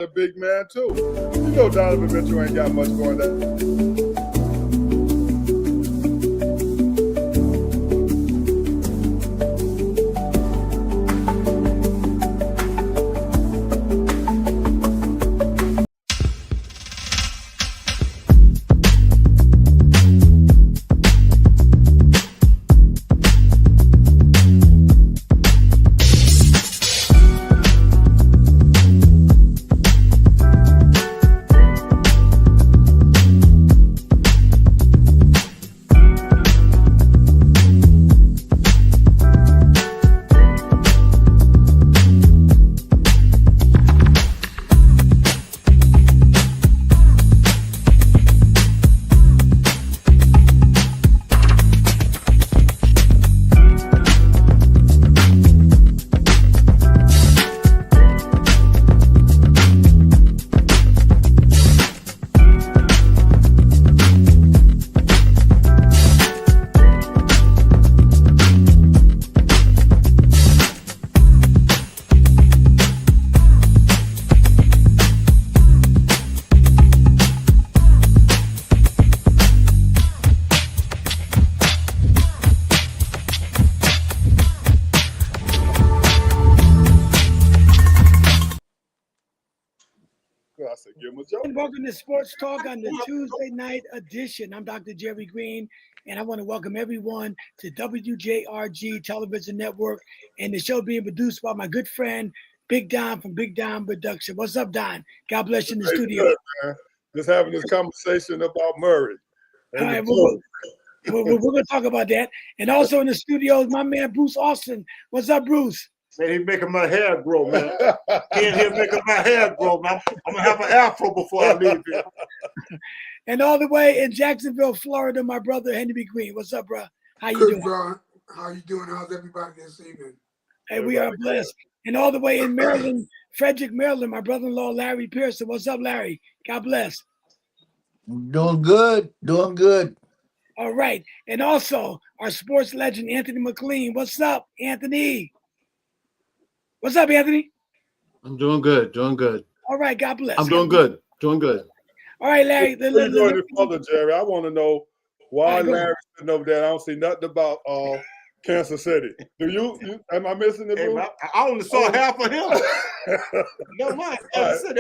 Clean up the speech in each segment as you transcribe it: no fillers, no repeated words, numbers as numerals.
a big man too. You know Donovan Mitchell ain't got much going on. I said, give him a joke. Welcome to Sports Talk on the Tuesday night edition. I'm Dr. Jerry Green, and I want to welcome everyone to WJRG Television Network and the show being produced by my good friend, Big Don from Big Don Production. What's up, Don? God bless you in the studio. Good, man. Just having this conversation about Murray. All right, we're going to talk about that. And also in the studio is my man, Bruce Austin. What's up, Bruce? Man, he's making my hair grow, man. He in here making my hair grow, man. I'm going to have an afro before I leave here. And all the way in Jacksonville, Florida, my brother, Henry Green. What's up, bro? How you doing? Bro. How you doing? How's everybody this evening? Hey, we are blessed. And all the way in Maryland, Frederick, Maryland, my brother-in-law, Larry Pearson. What's up, Larry? God bless. Doing good. Doing good. All right. And also, our sports legend, Anthony McLean. What's up, Anthony? What's up, Anthony? I'm doing good. Doing good. All right. God bless. I'm doing good. Doing good. All right, Larry. Before you go any further, Jerry, I want to know why Larry's sitting over there. I don't see nothing about Kansas City. Do you am I missing it? Hey, man, I only saw half of him. No, man. That's it.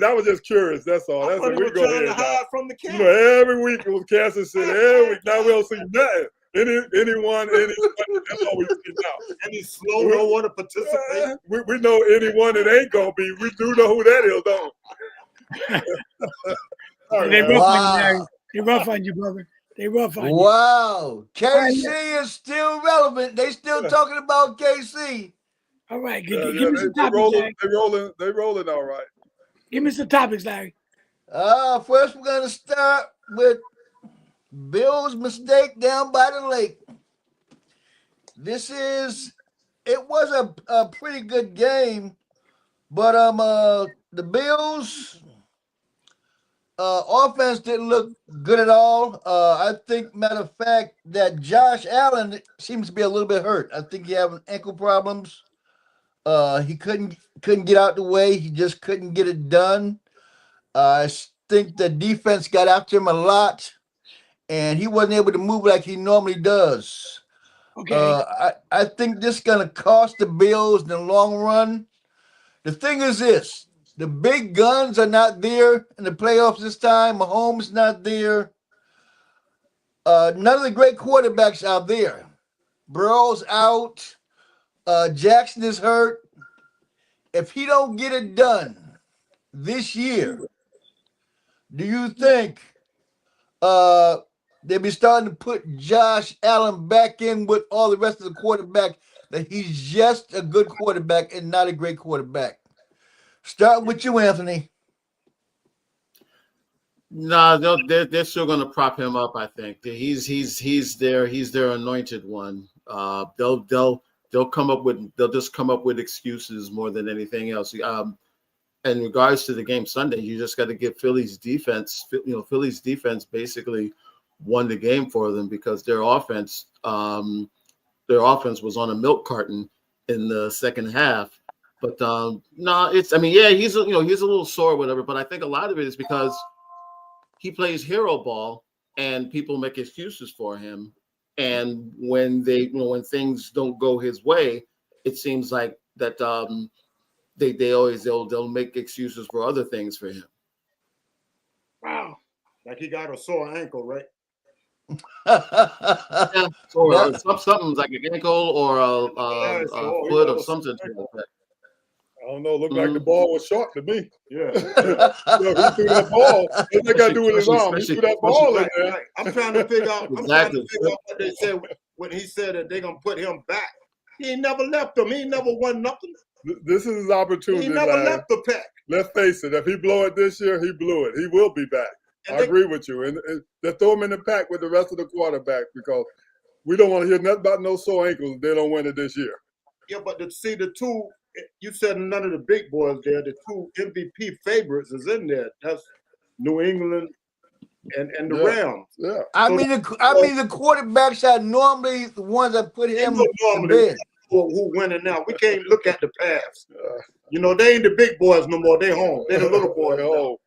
I was just curious. That's all. That's what we go trying to hide from the camera. You know, every week it was Kansas City. Every week now we don't see nothing. Anyone, that's all we see now. Any slow don't want to participate. We know anyone that ain't gonna be. We do know who that is, don't we? They rough on you, Larry. They rough on you, brother. They rough on you. Wow. KC is still relevant. They still talking about KC. All right. Give me some topics, They rolling all right. Give me some topics, Larry. First we're going to start with Bill's mistake down by the lake. It was a pretty good game, but the Bills offense didn't look good at all. I think, matter of fact, that Josh Allen seems to be a little bit hurt. I think he having ankle problems. He couldn't get out the way. He just couldn't get it done. I think the defense got after him a lot, and he wasn't able to move like he normally does. Okay. I think this is going to cost the Bills in the long run. The thing is this. The big guns are not there in the playoffs this time. Mahomes not there. None of the great quarterbacks out there. Burrow's out. Jackson is hurt. If he don't get it done this year, do you think they'll be starting to put Josh Allen back in with all the rest of the quarterback, that he's just a good quarterback and not a great quarterback? Start with you, Anthony. No, they're still going to prop him up. I think he's their anointed one. They'll just come up with excuses more than anything else. In regards to the game Sunday, you just got to give Philly's defense. Philly's defense basically won the game for them because their offense was on a milk carton in the second half. But no, it's. I mean, yeah, he's a little sore, whatever. But I think a lot of it is because he plays hero ball, and people make excuses for him. And when when things don't go his way, it seems like that they'll make excuses for other things for him. Wow. Like he got a sore ankle, right? Yeah, or something like an ankle or a foot or something like that. I don't know. Looked like the ball was short to me. Yeah. He threw that ball. What they got to do with his arm? He threw that ball in there. I'm trying to figure out. Exactly. I'm trying to figure out what they said when he said that they're gonna put him back. He ain't never left them. He ain't never won nothing. This is his opportunity. He never Larry. left the pack. Let's face it. If he blow it this year, he blew it. He will be back. I agree with you. And they throw him in the pack with the rest of the quarterbacks because we don't want to hear nothing about no sore ankles if they don't win it this year. Yeah, but to see the two, you said none of the big boys there. The two MVP favorites is in there. That's New England and the Rams. Yeah. I mean the quarterbacks are normally the ones that put him to bed. Who winning now? We can't look at the past. They ain't the big boys no more. They home. They the little boys. You know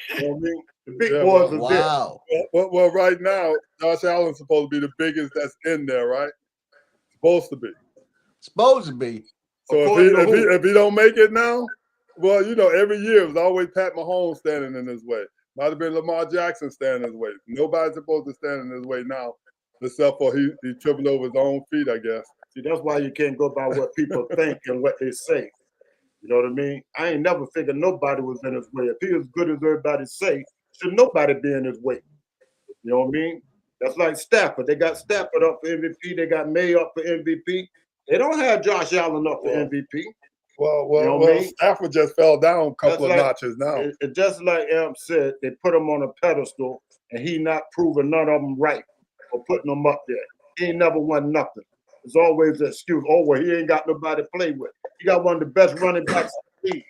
what I mean? The big boys are there. Well, right now, Josh Allen's supposed to be the biggest that's in there, right? Supposed to be. So if he don't make it now, well, every year it was always Pat Mahomes standing in his way. Might have been Lamar Jackson standing in his way. Nobody's supposed to stand in his way now, except for he tripping over his own feet, I guess. See, that's why you can't go by what people think and what they say. You know what I mean? I ain't never figured nobody was in his way. If he was good as everybody say, should nobody be in his way? You know what I mean? That's like Stafford. They got Stafford up for MVP. They got May up for MVP. They don't have Josh Allen up for MVP. Well, Stafford just fell down a couple of notches now. It's just like Amp said, they put him on a pedestal, and he not proving none of them right for putting him up there. He ain't never won nothing. There's always an excuse. Oh, well, he ain't got nobody to play with. He got one of the best running backs in the league.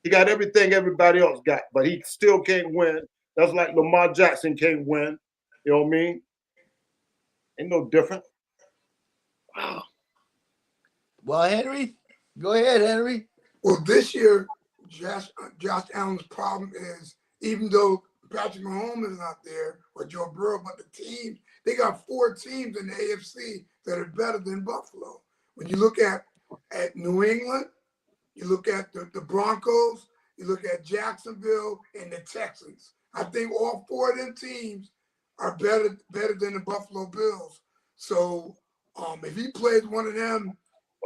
He got everything everybody else got, but he still can't win. That's like Lamar Jackson can't win. You know what I mean? Ain't no different. Wow. Well, Henry, go ahead, Henry. Well, this year, Josh Allen's problem is, even though Patrick Mahomes is not there or Joe Burrow, but the team, they got 4 teams in the AFC that are better than Buffalo. When you look at New England, you look at the Broncos, you look at Jacksonville and the Texans. I think all 4 of them teams are better than the Buffalo Bills. So if he plays one of them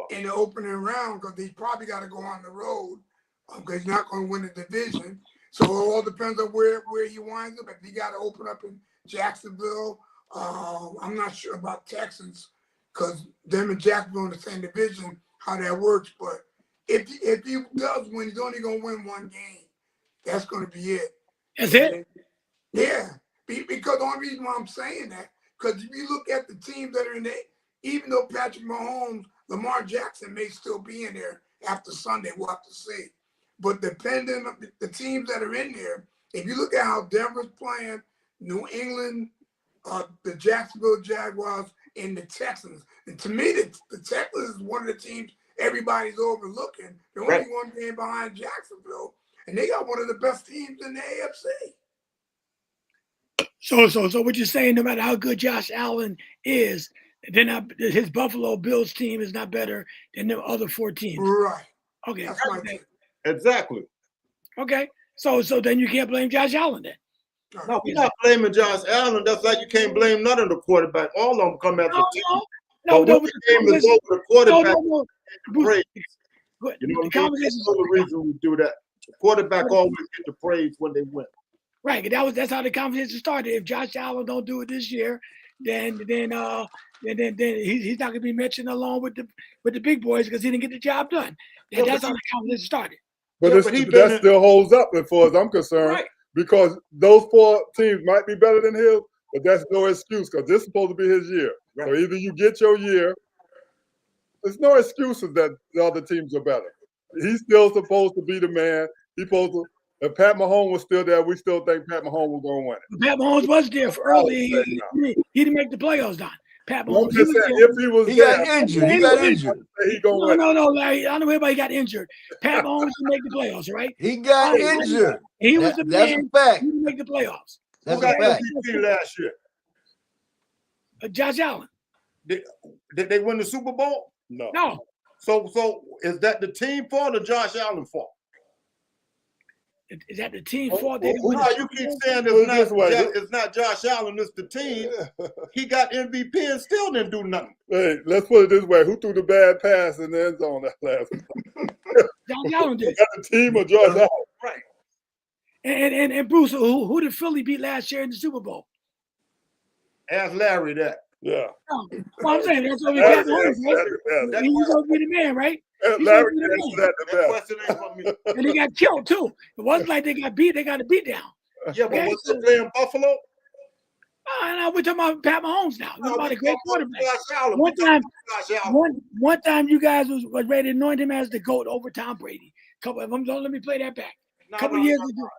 in the opening round, because he's probably got to go on the road, because he's not going to win the division. So it all depends on where he winds up. If he got to open up in Jacksonville, I'm not sure about Texans, because them and Jacksonville in the same division, how that works. But if he does win, he's only going to win 1 game. That's going to be it. That's it? Yeah. Because the only reason why I'm saying that, because if you look at the teams that are in there, even though Patrick Mahomes, Lamar Jackson may still be in there after Sunday, we'll have to see. But depending on the teams that are in there, if you look at how Denver's playing, New England, the Jacksonville Jaguars, and the Texans. And to me, the Texans is one of the teams everybody's overlooking. They're only 1 game behind Jacksonville, and they got one of the best teams in the AFC. So what you're saying, no matter how good Josh Allen is, his Buffalo Bills team is not better than the other 4 teams. Right. Okay. That's my take. Exactly. Okay. So then you can't blame Josh Allen then. No, we're not blaming Josh Allen. That's like you can't blame none of the quarterback. All of them come after the team. No, the game is over, the quarterback praise. You know what I mean? That's the reason we do that. The quarterback always get the praise when they win. Right. That's how the conversation started. If Josh Allen don't do it this year, then he's not going to be mentioned along with the big boys because he didn't get the job done. That's how the conversation started. But that still holds up as far as I'm concerned, right. Because those 4 teams might be better than his, but that's no excuse because this is supposed to be his year. Right. So either you get your year. There's no excuses that the other teams are better. He's still supposed to be the man. He's supposed to. If Pat Mahomes was still there, we still think Pat Mahomes was going to win it. Pat Mahomes was there for early. He didn't make the playoffs, Don. Pat Well, I'm Mahomes. just saying, if he was He there, got injured. He got injured. he gonna No, win. no, no, Larry. I know everybody got injured. Pat Mahomes didn't make the playoffs, right? He got Right. injured. He was the That's a man. fact. He didn't make the playoffs. Who That's a got fact. MVP last year? Josh Allen. Did they win the Super Bowl? No. No. So is that the team fault or Josh Allen fault? Is that the team fault? They No, you keep saying Put it this way. it's not Josh Allen, it's the team. He got MVP and still didn't do nothing. Hey, let's put it this way: who threw the bad pass in the end zone that last week? Josh Allen did. Got the team or Josh Allen? Right. And Bruce, who did Philly beat last year in the Super Bowl? Ask Larry that. Yeah. No. Well, I'm saying that's what we got. That's He's gonna be the man, right? Larry answered that the That best. question ain't for me. And they got killed too. It wasn't like they got beat. They got a beat down. Yeah, but Okay, was so- they playing Buffalo? No, we're talking about Pat Mahomes now. We're No, about we a great talking quarterback. about Josh Allen. One We talking time, about Josh Allen. one time, you guys was ready to anoint him as the GOAT over Tom Brady. Couple of them. Don't let me play that back. No, Couple no, years no. ago.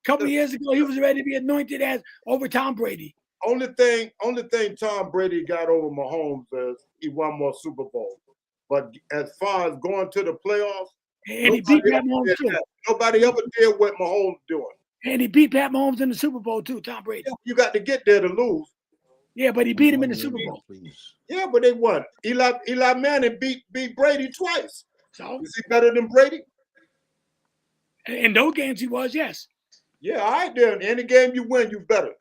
Couple years ago, he was ready to be anointed as over Tom Brady. Only thing Tom Brady got over Mahomes is he won more Super Bowls. But as far as going to the playoffs, And he beat Pat Mahomes too. nobody ever did what Mahomes doing. And he beat Pat Mahomes in the Super Bowl too, Tom Brady. You got to get there to lose. Yeah, but he beat him in the Super Bowl. Please. Yeah, but they won. Eli Manning beat Brady twice. So Is he better than Brady? in those games he was, yes. Yeah, all right then. Any game you win, you better.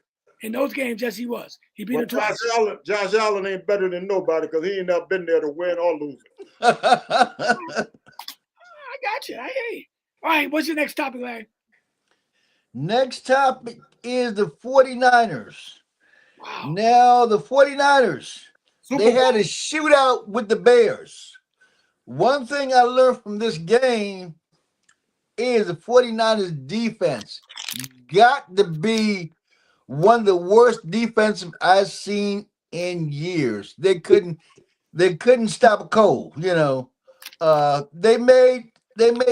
In those games, yes, he was. He beat him But twice. Josh Allen ain't better than nobody because he ain't never been there to win or lose it. I got you. I hear you. All right, what's your next topic, Larry? Next topic is the 49ers. Wow. Now, the 49ers, Super they had Bowl. a shootout with the Bears. One thing I learned from this game is the 49ers defense got to be one of the worst defensive I've seen in years. They couldn't stop a cold, you know. They made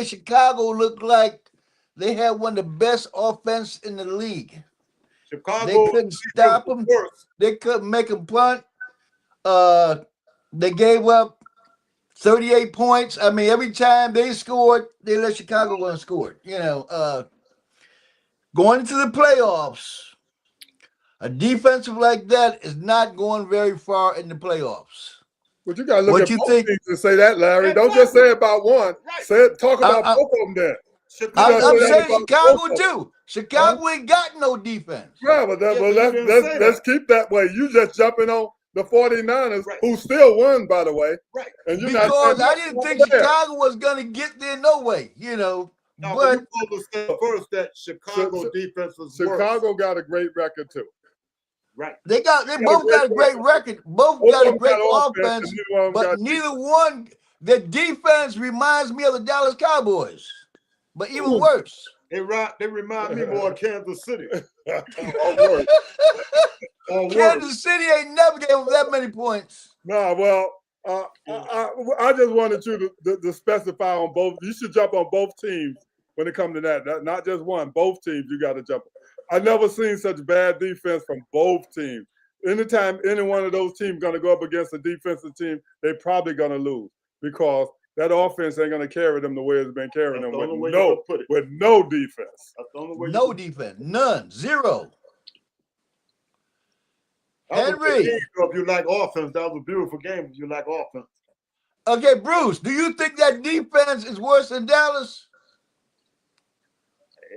Chicago look like they had one of the best offense in the league. Chicago They couldn't stop them. worse. They couldn't make them punt. They gave up 38 points. I mean, every time they scored, they let Chicago go and score. You know, going into the playoffs, a defensive like that is not going very far in the playoffs. But you gotta look What at you both think? teams and say that, Larry. Don't Exactly. just say about one. Right. Say it. Talk about I- both of them then. Chicago, gotta I'm say that saying about Chicago both of them. too. Chicago ain't got no defense. Yeah, but, Yeah, but you didn't say let's keep that way. You just jumping on the 49ers, Right. who still won, by the way. Right. And you're Because not I didn't think there. Chicago was gonna get there no way, you know. No, But you supposed to say first that Chicago defense was Chicago worse. got a great record too. Right. they both got a great record. Both Both got of a them great got offense, and neither one of them but got neither one. The defense reminds me of the Dallas Cowboys, but even worse. They remind me more of Kansas City. Or worse. Or worse. Kansas City ain't never gave them that many points. No, well, I just wanted you to specify on both. You should jump on both teams when it comes to that. Not just one. Both teams you got to jump on. I've never seen such bad defense from both teams. Anytime any one of those teams going to go up against a defensive team, they're probably going to lose because that offense ain't going to carry them the way it's been carrying That's them the only way with you can put it. no defense. That's the only way. No defense, none, zero. That was a Henry. good game, though, if you like offense, that was a beautiful game. If you like offense, Okay, Bruce, do you think that defense is worse than Dallas?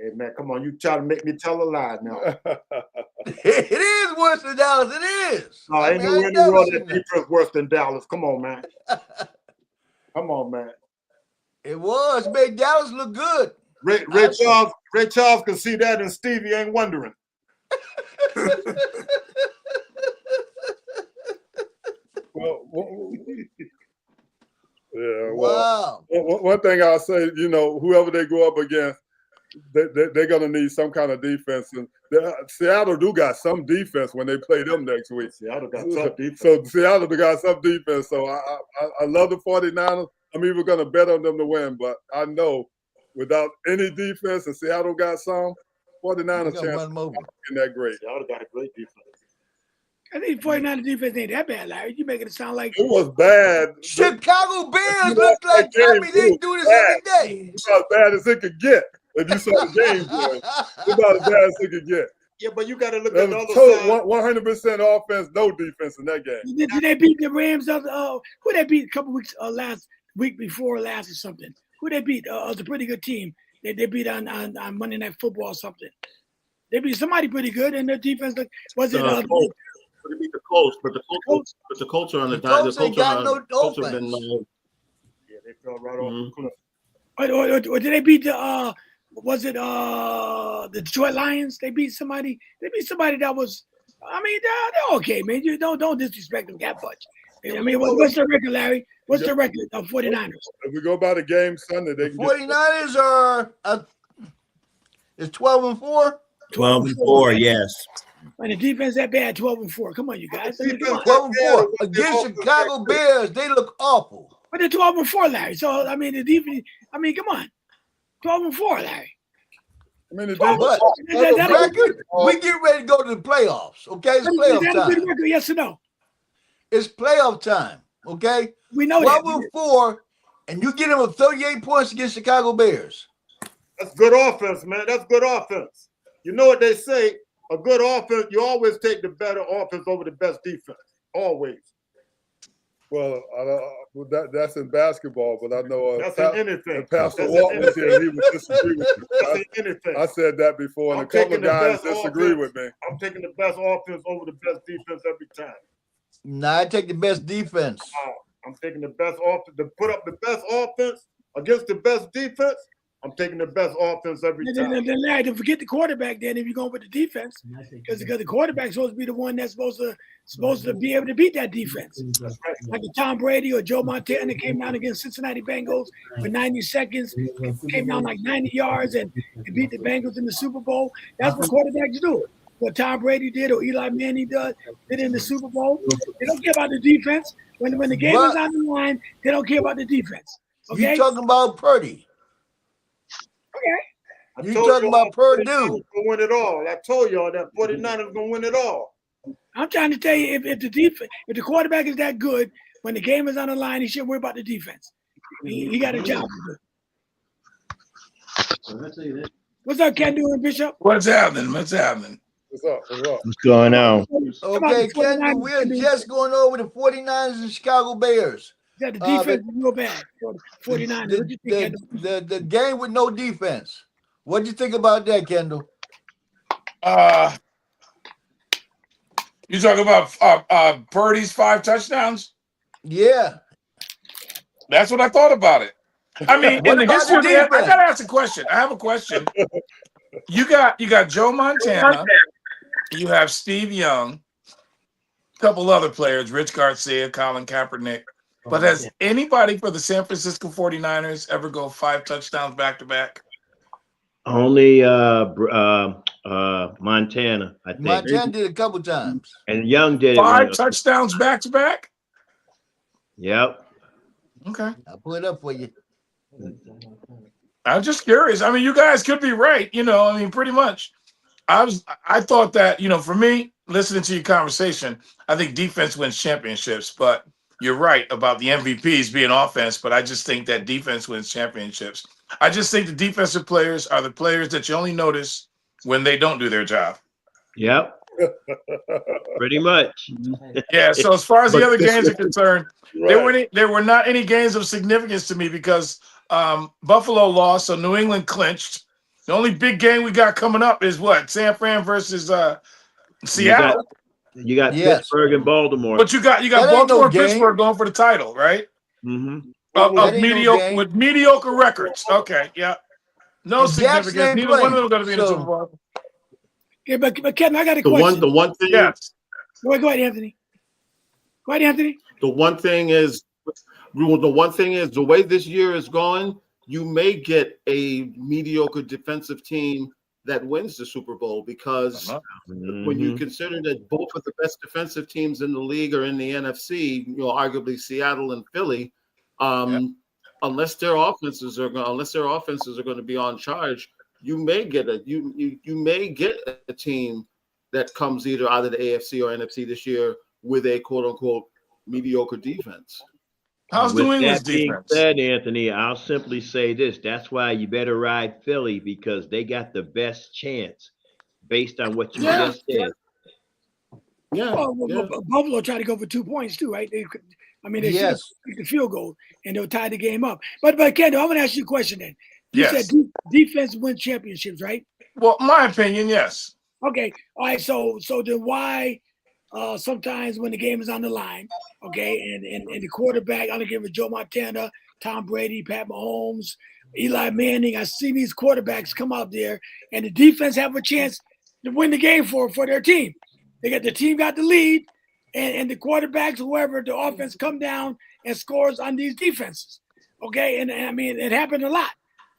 hey man, come on, you try to make me tell a lie now. It is worse than Dallas. It is. No, ain't no any world that defense worse than Dallas. Come on, man. Come on, man. It was. Made Dallas look good. Ray Charles can see that, and Stevie ain't wondering. Yeah. Well, Wow. one thing I'll say, whoever they go up against, they're going to need some kind of defense. And Seattle do got some defense when they play them next week. Seattle got tough defense. So Seattle got some defense. So I love the 49ers. I'm even going to bet on them to win. But I know without any defense, and Seattle got some, 49ers chance run 'em over. in that great. Seattle got a great defense. I think 49ers defense ain't that bad, Larry. You making it sound like It was bad. Chicago Bears You look lost like, that I game, mean, it they was do this bad. every day. It's about as bad as it could get. If you saw the game, boy, it's about as bad as it could get. Yeah, but you got to look That at the was other side. 100% offense, no defense in that game. Did they beat the Rams? Who they beat a couple weeks last week before last or something? Who they beat? Was a pretty good team. They beat on Monday Night Football or something. They beat somebody pretty good, and their defense was it? Colts. They beat the Colts, but the Colts are on the Colts ain't got no Colts have been. offense. Yeah, they fell right off the cliff. Or did they beat the? Was it the Detroit Lions? They beat somebody. They beat somebody that was. I mean, they're okay, man. You don't disrespect them that much. I mean, what's their record, Larry? What's the record of 49ers? If we go by the game Sunday, they The can 49ers are is 12-4. 12-4, yes. And the defense that bad, 12-4. Come on, you guys. I mean, come on. 12-4 against Chicago Bears. They look awful. But they're 12-4, Larry. So I mean, the defense. I mean, come on, 12-4, Larry. I mean, the But defense, that Record, we get ready to go to the playoffs. Okay, it's playoff is that a good time. record? Yes or no? It's playoff time. Okay, We know that. 12-4, and you get them with 38 points against Chicago Bears. That's good offense, man. That's good offense. You know what they say? A good offense, you always take the better offense over the best defense. Always. well, that's in basketball, but I know That's in anything. Pastor That's Walt in was here. He would disagree with That's me. in anything. I said that before, and I'm a couple taking of the guys best disagree offense. with me. I'm taking the best offense over the best defense every time. Nah, I take the best defense. I'm taking the best offense to put up the best offense against the best defense. I'm taking the best offense every time. Then Larry, don't forget the quarterback. Then if you're going with the defense, because the quarterback's supposed to be the one that's supposed to be able to beat that defense. Like a Tom Brady or Joe Montana came down against Cincinnati Bengals for 90 seconds, came down like 90 yards and beat the Bengals in the Super Bowl. That's what quarterbacks do. What Tom Brady did or Eli Manning did in the Super Bowl. They don't care about the defense. When the game is on the line, they don't care about the defense. Okay? You talking about Purdy? Okay. You talking about Purdue? Gonna win it all. I told y'all that 49ers gonna win it all. I'm trying to tell you, if the quarterback is that good, when the game is on the line, he shouldn't worry about the defense. He got a job to do. What's up, Ken doing, Bishop? What's happening? What's happening? What's up? What's up? What's going on? Okay, Kendall, we're just going over the 49ers and Chicago Bears. The defense is real bad for the 49ers. What do you think, Kendall? The game with no defense. What'd you think about that, Kendall? You talking about Purdy's 5 touchdowns? Yeah. That's what I thought about it. I mean, What in the about history of the the I defense? gotta ask a question. I have a question. You got Joe Montana, you have Steve Young, a couple other players, Rich Garcia, Colin Kaepernick. But has anybody for the San Francisco 49ers ever go 5 touchdowns back to back? Only Montana, I think. Montana did a couple times. And Young did it. 5 touchdowns back to back? Yep. Okay. I'll pull it up for you. I'm just curious. I mean, you guys could be right. I mean, pretty much. I thought that, for me, listening to your conversation, I think defense wins championships, but you're right about the MVPs being offense, but I just think that defense wins championships. I just think the defensive players are the players that you only notice when they don't do their job. Yep. Pretty much. Yeah, so as far as the other games are concerned, Right. there were not any games of significance to me because Buffalo lost, so New England clinched. The only big game we got coming up is what? San Fran versus Seattle. You got Yes. Pittsburgh and Baltimore. But you got That ain't Baltimore no and game. Pittsburgh going for the title, right? Mm-hmm. That ain't no game. With mediocre records. Okay, yeah. No And Jackson significance. ain't Neither one of playing, them going to be in the so- Super Bowl. Yeah, but Kevin, I got a The question. one thing. Yes. Go ahead, Anthony. Go ahead, Anthony. The one thing is the way this year is going, you may get a mediocre defensive team that wins the Super Bowl because when you consider that both of the best defensive teams in the league are in the NFC, arguably Seattle and Philly, unless their offenses are going to be on charge, you may get a team that comes either out of the AFC or NFC this year with a quote unquote mediocre defense. How's With New England's that being defense? said, Anthony, I'll simply say this. That's why you better ride Philly, because they got the best chance based on what you Yeah. just said. Yeah, Buffalo tried to go for 2 points too, right? They should have kicked the field goal and they'll tie the game up. But Kendall, I'm gonna ask you a question then. You Yes. said defense wins championships, right? Well, my opinion, yes. Okay. All right. So then why sometimes when the game is on the line, okay, and the quarterback, I don't give a Joe Montana, Tom Brady, Pat Mahomes, Eli Manning, I see these quarterbacks come out there and the defense have a chance to win the game for their team. The team got the lead, and the quarterbacks, whoever, the offense come down and scores on these defenses. Okay, and I mean it happened a lot.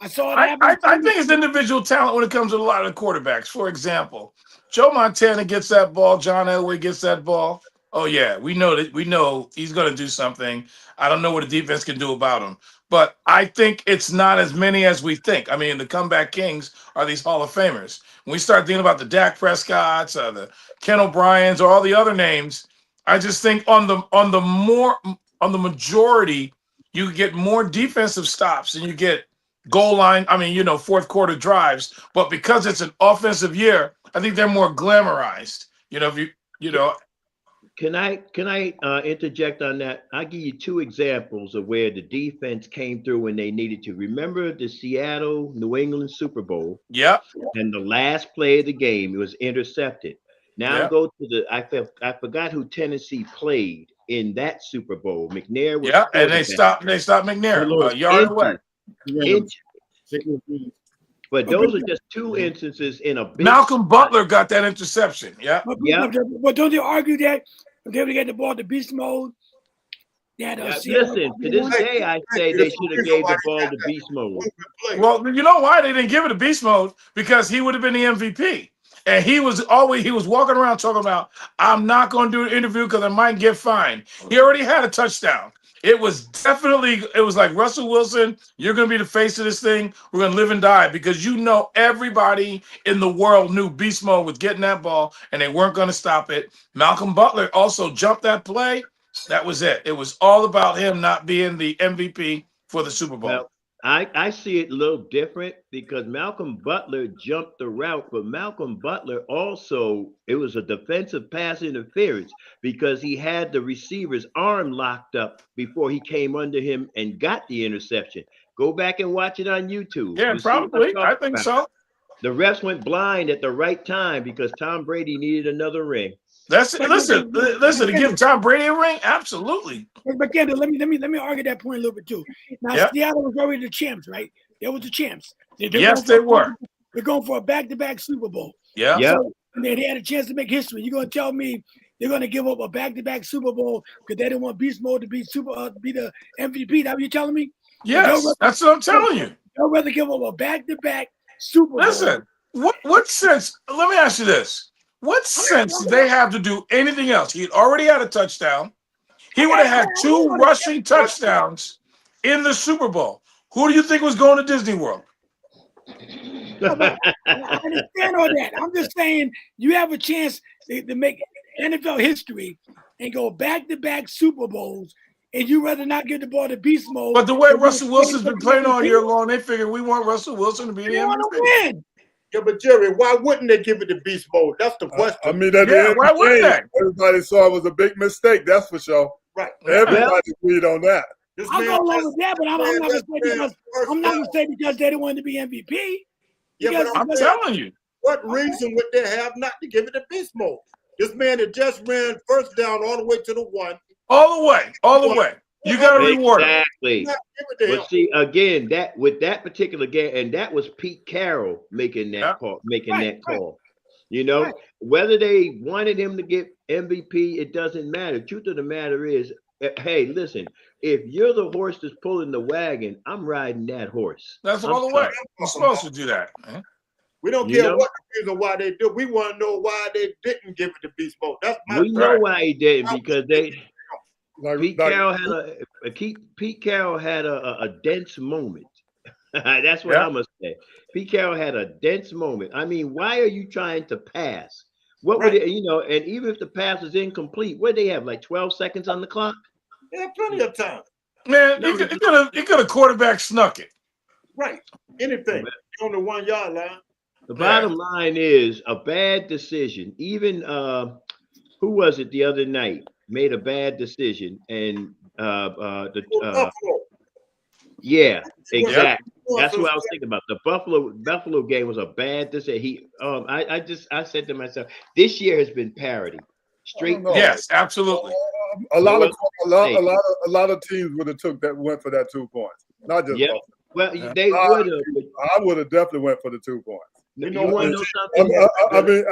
I saw it happen. I think it's individual talent when it comes to a lot of the quarterbacks. For example, Joe Montana gets that ball, John Elway gets that ball. Oh yeah, we know he's going to do something. I don't know what the defense can do about him, but I think it's not as many as we think. I mean, the comeback kings are these Hall of Famers. When we start thinking about the Dak Prescotts, the Ken O'Briens, or all the other names, I just think on the majority, you get more defensive stops and you get goal line, fourth quarter drives, but because it's an offensive year, I think they're more glamorized. Can I interject on that? I'll give you two examples of where the defense came through when they needed to. Remember the Seattle New England Super Bowl? Yep. And the last play of the game, it was intercepted. Now Yep. go to I forgot who Tennessee played in that Super Bowl. McNair was and they stopped McNair a yard away. But those are just two instances in a big Malcolm Butler got that interception. Yeah. But don't they argue that if they would get the ball to beast mode? Listen, to this day, I say they should have gave the ball to beast mode. Well, you know why they didn't give it to beast mode? Because he would have been the MVP. And he was walking around talking about, I'm not going to do an interview because I might get fined. He already had a touchdown. It was like Russell Wilson, you're going to be the face of this thing. We're going to live and die, because everybody in the world knew beast mode was getting that ball and they weren't going to stop it. Malcolm Butler also jumped that play. That was it. It was all about him not being the MVP for the Super Bowl. Well, I see it a little different, because Malcolm Butler jumped the route, but Malcolm Butler also, it was a defensive pass interference because he had the receiver's arm locked up before he came under him and got the interception. Go back and watch it on YouTube. Yeah, probably. I think so. The refs went blind at the right time because Tom Brady needed another ring. Listen, to give Tom Brady a ring? Absolutely. But Kendall, let me argue that point a little bit too. Now, Seattle was already the champs, right? They were the champs. Yes, they were. They're going for a back-to-back Super Bowl. Yeah. So they had a chance to make history. You're going to tell me they're going to give up a back-to-back Super Bowl because they didn't want Beast Mode to be the MVP? That what you're telling me? Yes, that's what I'm telling you. They'll rather give up a back-to-back Super Bowl. Listen, what sense? Let me ask you this. What sense do they have to do anything else? He had already had a touchdown. He would have had 2 rushing touchdowns in the Super Bowl. Who do you think was going to Disney World? I understand all that. I'm just saying you have a chance to make NFL history and go back-to-back Super Bowls, and you rather not give the ball to beast mode. But the way Russell Wilson's been playing all year long, they figured we want Russell Wilson to be the MVP. Yeah, but Jerry, why wouldn't they give it to beast mode? That's the question. I mean, at the end why of the wouldn't game, they? everybody saw it was a big mistake. That's for sure. Right. Everybody agreed on that. I'll go along with that, but I'm not going to say because they didn't want to be MVP. Yeah, but I'm telling you. What reason would they have not to give it to beast mode? This man had just ran first down all the way to the 1. All the way. You got to reward him. Exactly. But see, again, that with that particular game, and that was Pete Carroll making that call. Whether they wanted him to get MVP, it doesn't matter. Truth of the matter is, hey, listen, if you're the horse that's pulling the wagon, I'm riding that horse. That's all the way. You're supposed to do that, man. We don't care what the reason why they do. We want to know why they didn't give it to beast mode. That's my We know why he didn't, because Pete Carroll had a dense moment. That's what I'm gonna say. Pete Carroll had a dense moment. I mean, why are you trying to pass What would it, and even if the pass is incomplete, what do they have, like 12 seconds on the clock? They have plenty of time. Man, he could have quarterback snuck it. Right. Anything. On the 1 yard line. The bottom line is a bad decision. Even who was it the other night made a bad decision, and yeah, exactly. That's what I was thinking about. The Buffalo game was a bad decision. I said to myself, this year has been parity. Straight. Yes, absolutely. A lot of teams would have went for that 2 points. Not just Buffalo. Well, they would have. I would have definitely went for the 2 points. You want to know something?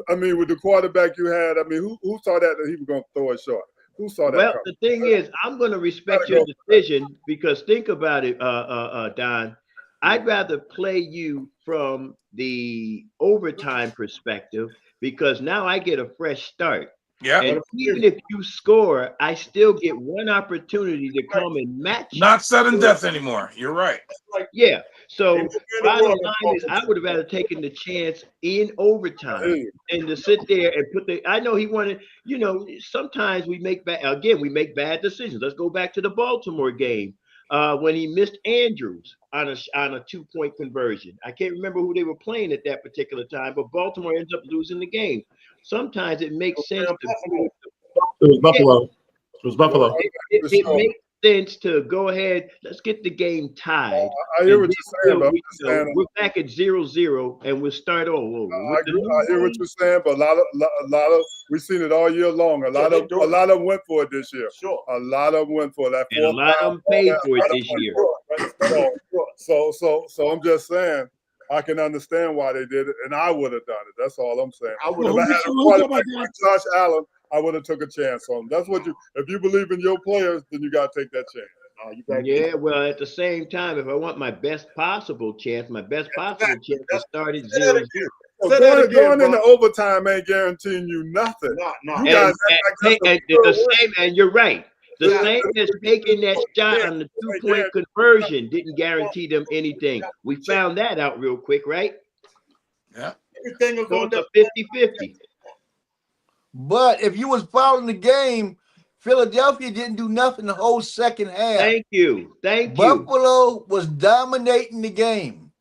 I mean, with the quarterback you had, I mean, who saw that he was going to throw it short? Who saw that? Well, coming? the thing is, I'm going to respect your decision because think about it, Don. I'd rather play you from the overtime perspective because now I get a fresh start. Yeah. And even if you score, I still get one opportunity to come and match. Not sudden death anymore. You're right. Yeah. So bottom line is I would have rather taken the chance in overtime and to sit there and I know he wanted, sometimes we make bad decisions. Let's go back to the Baltimore game when he missed Andrews on a 2-point conversion. I can't remember who they were playing at that particular time, but Baltimore ends up losing the game. Sometimes it makes sense. It was Buffalo. It was Buffalo. It makes sense to go ahead. Let's get the game tied. I hear what you're saying. We're back at 0-0, and we'll start all over. I hear what you're saying, but a lot of we've seen it all year long. A lot of them went for it this year. Sure. A lot of them went for that. And a lot of them paid for it this year. So I'm just saying. I can understand why they did it, and I would have done it. That's all I'm saying. I would have had a quarterback like Josh Allen. I would have took a chance on him. That's what if you believe in your players, then you got to take that chance. Well, at the same time, if I want my best possible chance to start at 0-0. Going into overtime ain't guaranteeing you nothing. No. And you're right. The same as taking that shot on the 2-point conversion didn't guarantee them anything. We found that out real quick, right? Yeah. Everything was So on it's a 50-50. But if you was following the game, Philadelphia didn't do nothing the whole second half. Thank you. Buffalo was dominating the game.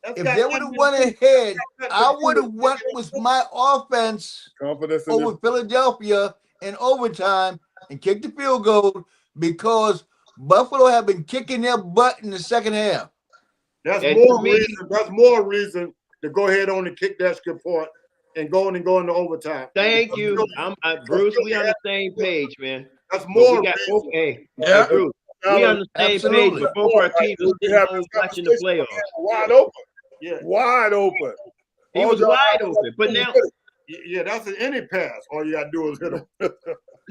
If they would have went ahead, I would have went with my offense over Philadelphia in overtime and kicked the field goal because Buffalo have been kicking their butt in the second half. That's more reason to go ahead on and kick that skip point and go into overtime. Thank you. Bruce, we on the same page, man. That's more reason. Hey, Bruce, we on the same page, but both our teams are sitting home watching the playoffs. Wide open. Yeah. Wide open. He was wide open. But now that's an any pass. All you gotta do is hit him.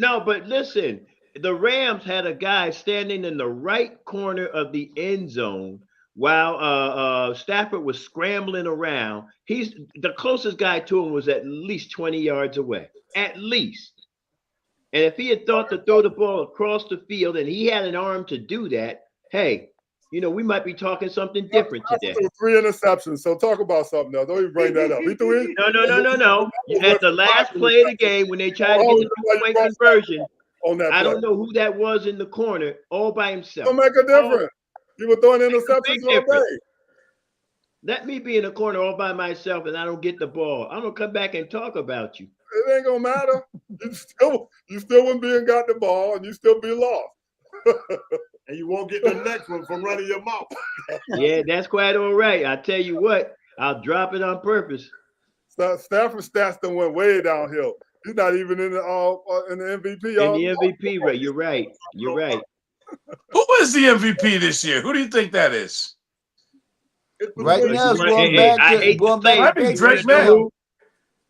No, but listen, the Rams had a guy standing in the right corner of the end zone while Stafford was scrambling around. He's the closest guy to him was at least 20 yards away, at least. And if he had thought to throw the ball across the field and he had an arm to do that, hey, we might be talking something different today. 3 interceptions. So talk about something else. Don't even bring that up. No. At the last play of the game, when they tried to get the 2-point conversion, I don't know who that was in the corner, all by himself. Don't make a difference. You were throwing interceptions all day. Let me be in the corner all by myself, and I don't get the ball. I'm gonna come back and talk about you. It ain't gonna matter. You still wouldn't be and got the ball, and you still be lost. And you won't get the next one from running your mouth. Yeah, that's quite all right. I tell you what, I'll drop it on purpose. Stafford stats done went way downhill. He's not even in the MVP. In the MVP, right? You're right. Who is the MVP this year? Who do you think that is? Right now, it's going back to Drake May.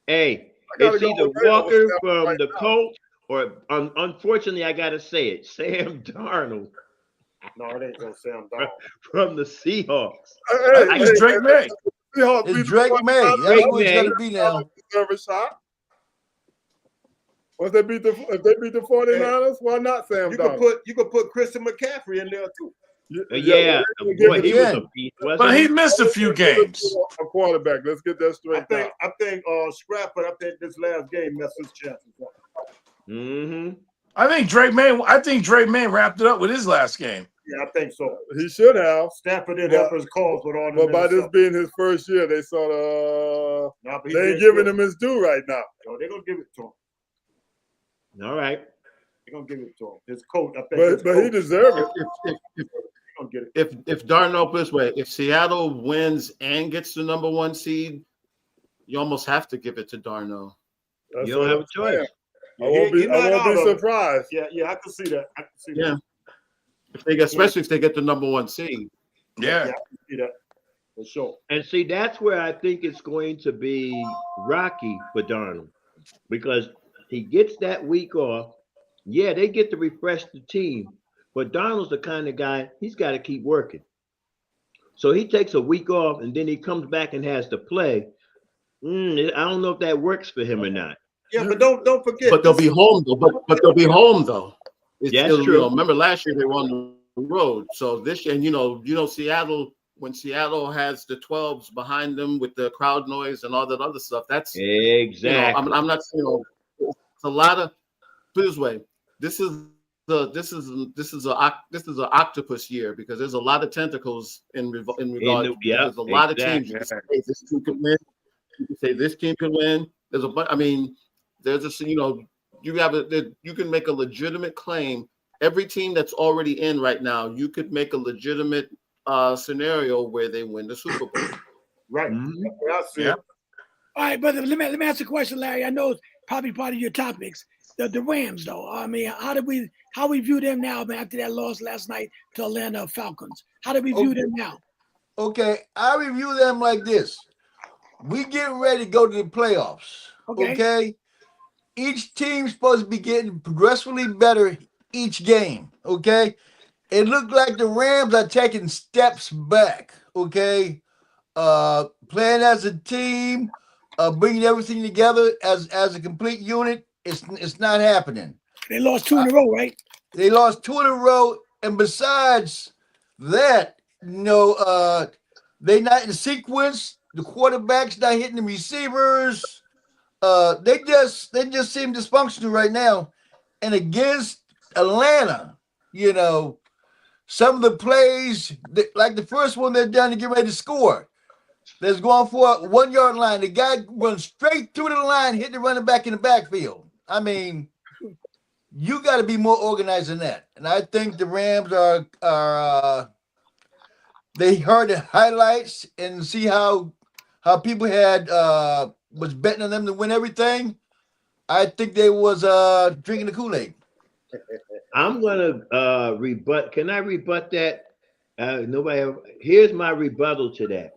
Hey, it's either Walker from the Colts or, unfortunately, I got to say it, Sam Darnold. No, it ain't no Sam Darnold. From the Seahawks. It's Drake May. It's Drake May. That's what it's going to be now. If they beat the 49ers, why not Sam Darnold? You could put Christian McCaffrey in there too. Yeah, we're gonna boy, give he it was again. a beast, wasn't But he he? missed a few games. a quarterback. Let's get that I straight now. think Scrapper, I think this last game messed his chances up. Mm-hmm. I think Drake May wrapped it up with his last game. Yeah, I think so. He should have. Stafford didn't help his cause with all the But by this interceptions. being his first year, they sort of Nah, but he they ain't did giving good. him his due right now. So they're gonna give it to him. All right. They're gonna give it to him. His coach, I think. But he deserved it. Gonna get it. If Darnold put this way, if Seattle wins and gets the number 1 seed, you almost have to give it to Darnold. That's You don't what have I'm a choice. saying. I won't be surprised. Yeah, I can see that. I can see Yeah. that. If they get, especially if they get the number 1 seed. Yeah. I can see that for sure. And see, that's where I think it's going to be rocky for Darnold because he gets that week off. Yeah, they get to refresh the team, but Darnold's the kind of guy, he's got to keep working. So he takes a week off and then he comes back and has to play. I don't know if that works for him or not. Yeah, but don't forget. But they'll be home though. But they'll be home though. That's true. You know, remember last year they were on the road. So this year, and you know, Seattle, when Seattle has the 12s behind them with the crowd noise and all that other stuff, that's Exactly. You know, I'm not. You know, it's a lot of. Put it this way, this is an octopus year because there's a lot of tentacles in regard. There's a lot of teams. You can say this team can win. You can say this team can win. There's a bunch. I mean, there's a you can make a legitimate claim. Every team that's already in right now, you could make a legitimate scenario where they win the Super Bowl. Right. Mm-hmm. I see it. All right, brother. Let me ask a question, Larry. I know it's probably part of your topics. The Rams, though. I mean, how we view them now, man, after that loss last night to Atlanta Falcons? How do we view them now? Okay, I review them like this. We getting ready to go to the playoffs. Okay. Each team's supposed to be getting progressively better each game. Okay. It looked like the Rams are taking steps back. Okay. Playing as a team, bringing everything together as a complete unit. It's not happening. They lost 2 in a row, right? They lost 2 in a row, and besides that, they not in sequence. The quarterback's not hitting the receivers. They just seem dysfunctional right now. And against Atlanta, some of the plays, like the first one they're done to get ready to score, they're going for a 1 yard line. The guy runs straight through the line, hit the running back in the backfield. I mean, you got to be more organized than that. And I think the Rams are they heard the highlights and see how people had was betting on them to win everything. I think they was drinking the Kool-Aid. I'm gonna rebut. Can I rebut that? Here's my rebuttal to that.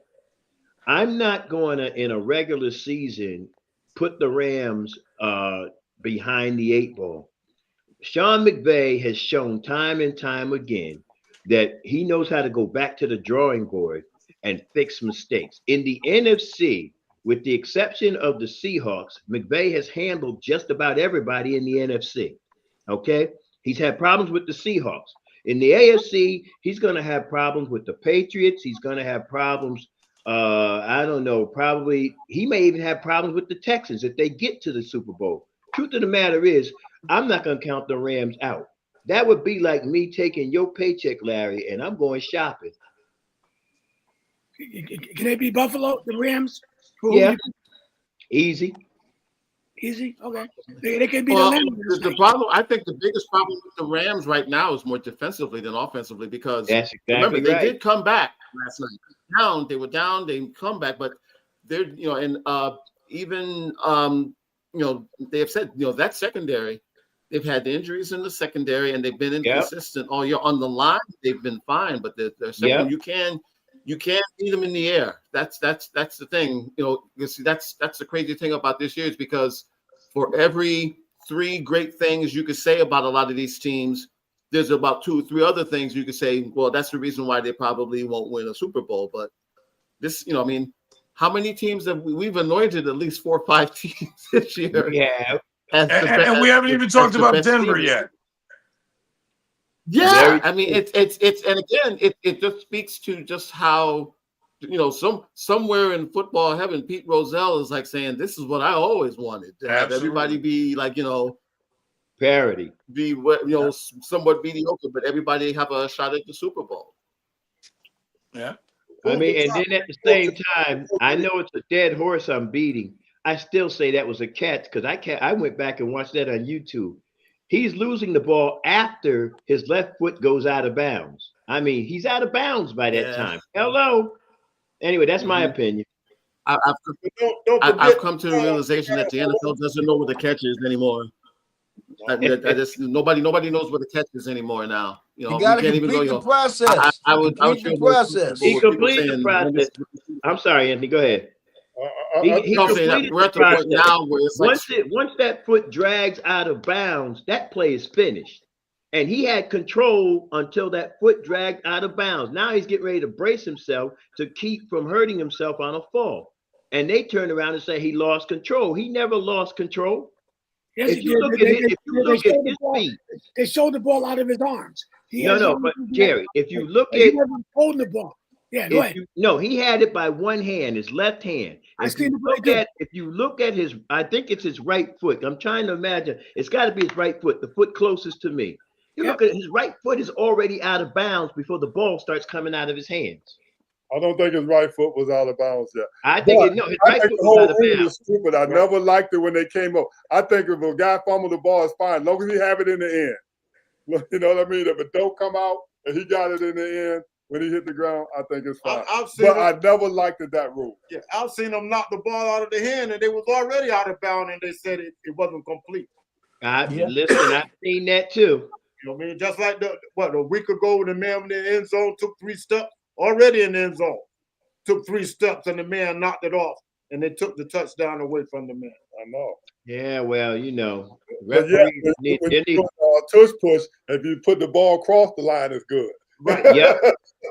I'm not going to, in a regular season, put the Rams behind the 8 ball. Sean McVay has shown time and time again that he knows how to go back to the drawing board and fix mistakes. In the NFC, with the exception of the Seahawks, McVay has handled just about everybody in the NFC. Okay? He's had problems with the Seahawks. In the AFC, he's going to have problems with the Patriots. He's going to have problems. I don't know. Probably he may even have problems with the Texans if they get to the Super Bowl. Truth of the matter is, I'm not going to count the Rams out. That would be like me taking your paycheck, Larry, and I'm going shopping. Can they beat Buffalo, the Rams? Yeah. Easy. Easy? Okay. They can beat Well, Atlanta. the problem, I think the biggest problem with the Rams right now is more defensively than offensively because That's exactly remember, they right. did come back last night. They were down, they come back, but they're, and even, they have said, that secondary, they've had the injuries in the secondary and they've been inconsistent all year. On the line, they've been fine, but they're second, you can't beat them in the air. That's the thing. You see, that's the crazy thing about this year is because for every 3 great things you could say about a lot of these teams, there's about 2 or 3 other things you could say, well, that's the reason why they probably won't win a Super Bowl. But this, how many teams have we've anointed at least 4 or 5 teams this year? Yeah. And we haven't even talked about Denver yet. Yeah, I mean it's and again it just speaks to just how somewhere in football heaven, Pete Rozelle is like saying, "This is what I always wanted, to have everybody be like parity, be somewhat mediocre, but everybody have a shot at the Super Bowl." Yeah. I mean, and then at the same time, I know it's a dead horse I'm beating. I still say that was a catch because I went back and watched that on YouTube. He's losing the ball after his left foot goes out of bounds. I mean, he's out of bounds by that time. Hello. Anyway, that's my opinion. I've come to the realization that the NFL doesn't know what the catch is anymore. Nobody knows what the catch is anymore now. You got to complete the process. I would complete the process. He completed the process. I'm sorry, Anthony. Go ahead. He completed we're at the point now where it's once that foot drags out of bounds, that play is finished. And he had control until that foot dragged out of bounds. Now he's getting ready to brace himself to keep from hurting himself on a fall. And they turn around and say he lost control. He never lost control. Yes, if you look at his feet, they showed the ball out of his arms. But Jerry, if you look at he wasn't holding the ball. Yeah, go ahead. He had it by one hand, his left hand. If you look at his, I think it's his right foot. I'm trying to imagine. It's got to be his right foot, the foot closest to me. You look at his right foot is already out of bounds before the ball starts coming out of his hands. I don't think his right foot was out of bounds yet. I think his right foot was out of bounds. Stupid. I never liked it when they came up. I think if a guy fumbled the ball, it's fine, as long as he have it in the end. You know what I mean? If it don't come out and he got it in the end when he hit the ground, I think it's fine. I never liked that rule. Yeah, I've seen them knock the ball out of the hand and they was already out of bounds and they said it wasn't complete. Listen, I've seen that too. You know what I mean? Just like a week ago, the man in the end zone took 3 steps, already in the end zone, took 3 steps, and the man knocked it off, and they took the touchdown away from the man. I know. Yeah, well, referees need tush push. If you put the ball across the line, it's good. Right. Yeah.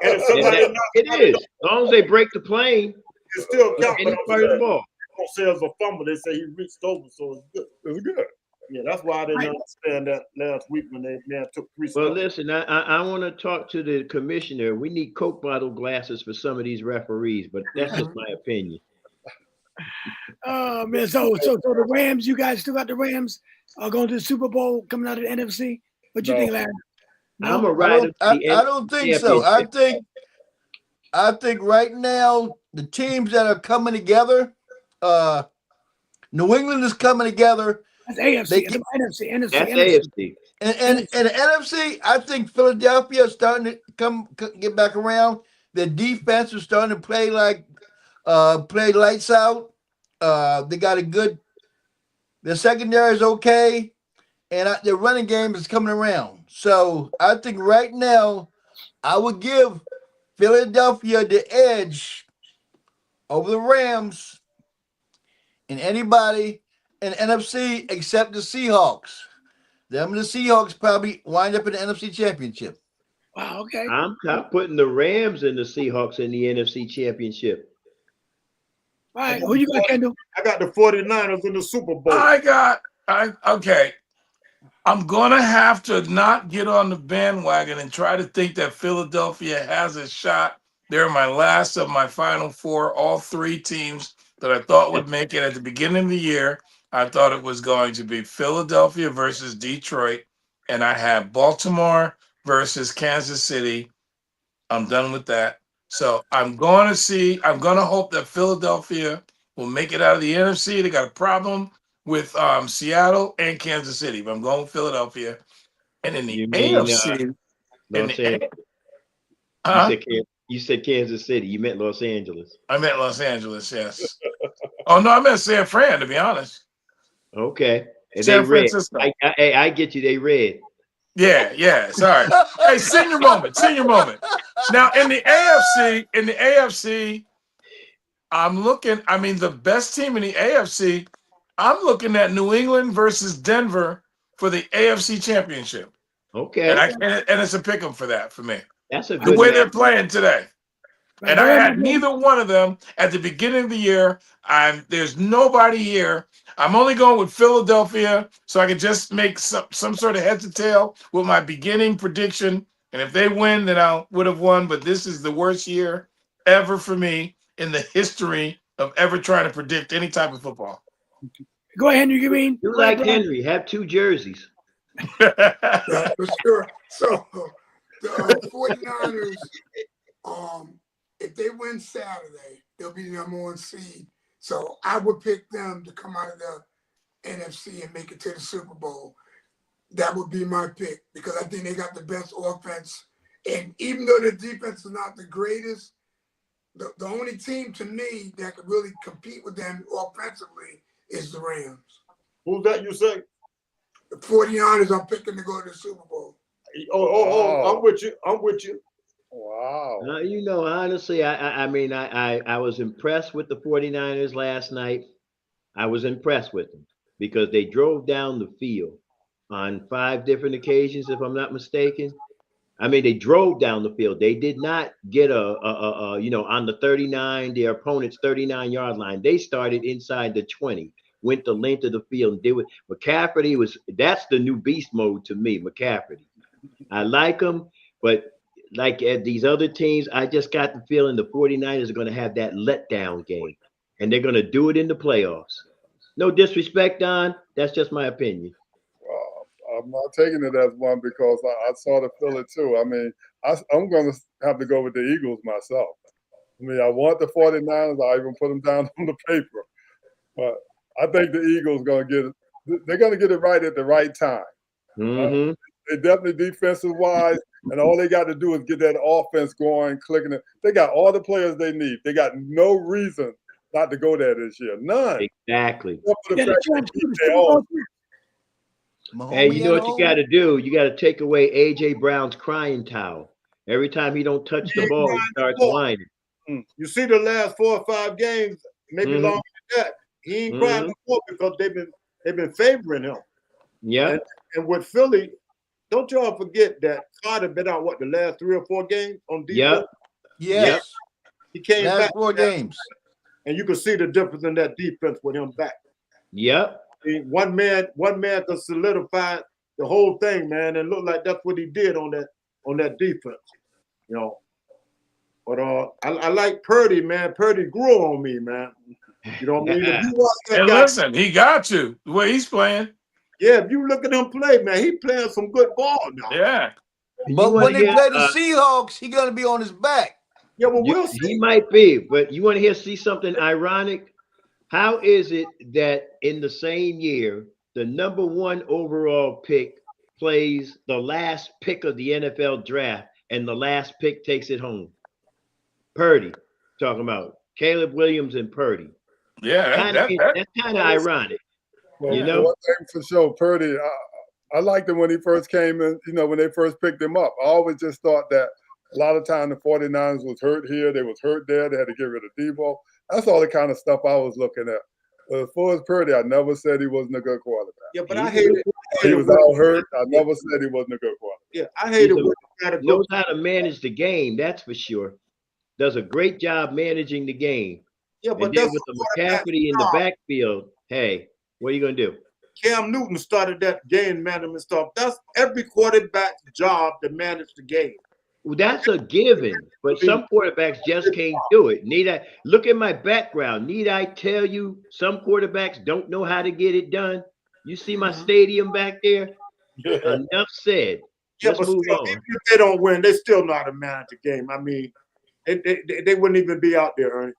And it is. As long as they break the plane, it's still counting. Any part of the ball. They don't say it's a fumble. They say he reached over, so it's good. It's good. Yeah, that's why I didn't understand that last week when they took 3 steps. Well, listen, I want to talk to the commissioner. We need Coke bottle glasses for some of these referees, but that's just my opinion. Oh man, so the Rams, you guys still got the Rams going to the Super Bowl coming out of the NFC? What you think, Larry? No? I'm a rider. I don't think so. I think right now the teams that are coming together, New England is coming together. That's AFC. NFC. That's AFC. And the NFC, I think Philadelphia is starting to get back around. Their defense is starting to play play lights out. They got their secondary is okay, and their running game is coming around. So I think right now I would give Philadelphia the edge over the Rams and anybody in NFC except the Seahawks. Them and the Seahawks probably wind up in the NFC Championship. Wow, okay. I'm putting the Rams and the Seahawks in the NFC Championship. All right, who you got, Kendall? I got the 49ers in the Super Bowl. Okay. I'm going to have to not get on the bandwagon and try to think that Philadelphia has a shot. They're my last of my final 4, all 3 teams that I thought would make it at the beginning of the year. I thought it was going to be Philadelphia versus Detroit, and I had Baltimore versus Kansas City. I'm done with that. So I'm going to hope that Philadelphia will make it out of the NFC. They got a problem with Seattle and Kansas City, but I'm going with Philadelphia. And in the AFC, you said Kansas City. You meant Los Angeles. I meant Los Angeles, yes. Oh, no, I meant San Fran, to be honest. Okay. And San Francisco. I get you. They red. Yeah. Sorry. Hey, senior moment. Now, in the AFC, the best team in the AFC, I'm looking at New England versus Denver for the AFC Championship. Okay. And it's a pick 'em for that for me. That's a good the way match. they're playing today. Right, And go I ahead, had Mr. neither one of them at the beginning of the year. There's nobody here. I'm only going with Philadelphia, so I can just make some sort of heads or tail with my beginning prediction. And if they win, then I would have won. But this is the worst year ever for me in the history of ever trying to predict any type of football. Go ahead, Henry Green. You Go ahead, like bro. Henry, have 2 jerseys. That's for sure. So the 49ers, if they win Saturday, they'll be the #1 seed. So I would pick them to come out of the NFC and make it to the Super Bowl. That would be my pick because I think they got the best offense. And even though the defense is not the greatest, the only team to me that could really compete with them offensively is the Rams. Who's that you say? The 49ers, I'm picking to go to the Super Bowl. Oh, Wow. I'm with you. I'm with you. Wow. You know, honestly, I mean, I was impressed with the 49ers last night. I was impressed with them because they drove down the field on 5 different occasions, if I'm not mistaken. I mean, they drove down the field. They did not get on the 39, their opponent's 39-yard line. They started inside the 20, went the length of the field and did what McCaffrey that's the new beast mode to me, McCaffrey. I like him, but like at these other teams, I just got the feeling the 49ers are going to have that letdown game, and they're going to do it in the playoffs. No disrespect, Don. That's just my opinion. I'm not taking it as one because I sort of feel it too. I mean, I'm going to have to go with the Eagles myself. I mean, I want the 49ers. I even put them down on the paper. But I think the Eagles going to get it. They're going to get it right at the right time. Mm-hmm. They definitely defensive-wise, and all they got to do is get that offense going, clicking it. They got all the players they need. They got no reason not to go there this year. None. Exactly. Except for the Yeah, fact they're they trying to keep do the their Super own. Bowl too. Hey, Mahomie you know at what you home? got to do? You got to take away AJ Brown's crying towel. Every time he don't touch the ball, he starts whining. You see the last 4 or 5 games, maybe Mhm. longer than that. He ain't crying no more because they've been favoring him. Yeah. And with Philly, don't y'all forget that Carter been out the last 3 or 4 games on defense. Yep. Yes. He came Last back, 4 games. and you can see the difference in that defense with him back. Yep. I mean, one man can solidify the whole thing, man, and look like that's what he did on that defense, you know. But I like Purdy, man. Purdy grew on me, man. You know what I mean? If you watch that And guy, listen, he got to the way he's playing. yeah, if you look at him play, man, he playing some good ball now. Yeah. You But wanna when they hear, play the Seahawks, he gonna be on his back. Yeah, well, we'll he see. might be, but you want to see something ironic? How is it that in the same year, the #1 overall pick plays the last pick of the NFL draft and the last pick takes it home? Purdy, talking about Caleb Williams and Purdy. Yeah. That's kind of ironic. Well, You know? one thing for sure, Purdy, I liked him when he first came in, when they first picked him up. I always just thought that a lot of time the 49ers was hurt here, they was hurt there, they had to get rid of Debo. That's all the kind of stuff I was looking at. But as far as Purdy, I never said he wasn't a good quarterback. Yeah, but He's I hate it. He was out hurt. I never said he wasn't a good quarterback. Yeah, I hate it when you gotta go. Knows how to manage the game, that's for sure. Does a great job managing the game. Yeah, And but then that's with the quarterback's McCaffrey in the job. backfield, hey, what are you gonna do? Cam Newton started that game management stuff. That's every quarterback's job to manage the game. Well, that's a given, but some quarterbacks just can't do it. Need I look at my background? Need I tell you some quarterbacks don't know how to get it done? You see my stadium back there? Yeah. Enough said. Yeah, Let's but move still, on. even if they don't win, they still know how to manage the game. I mean, they wouldn't even be out there, Ernie.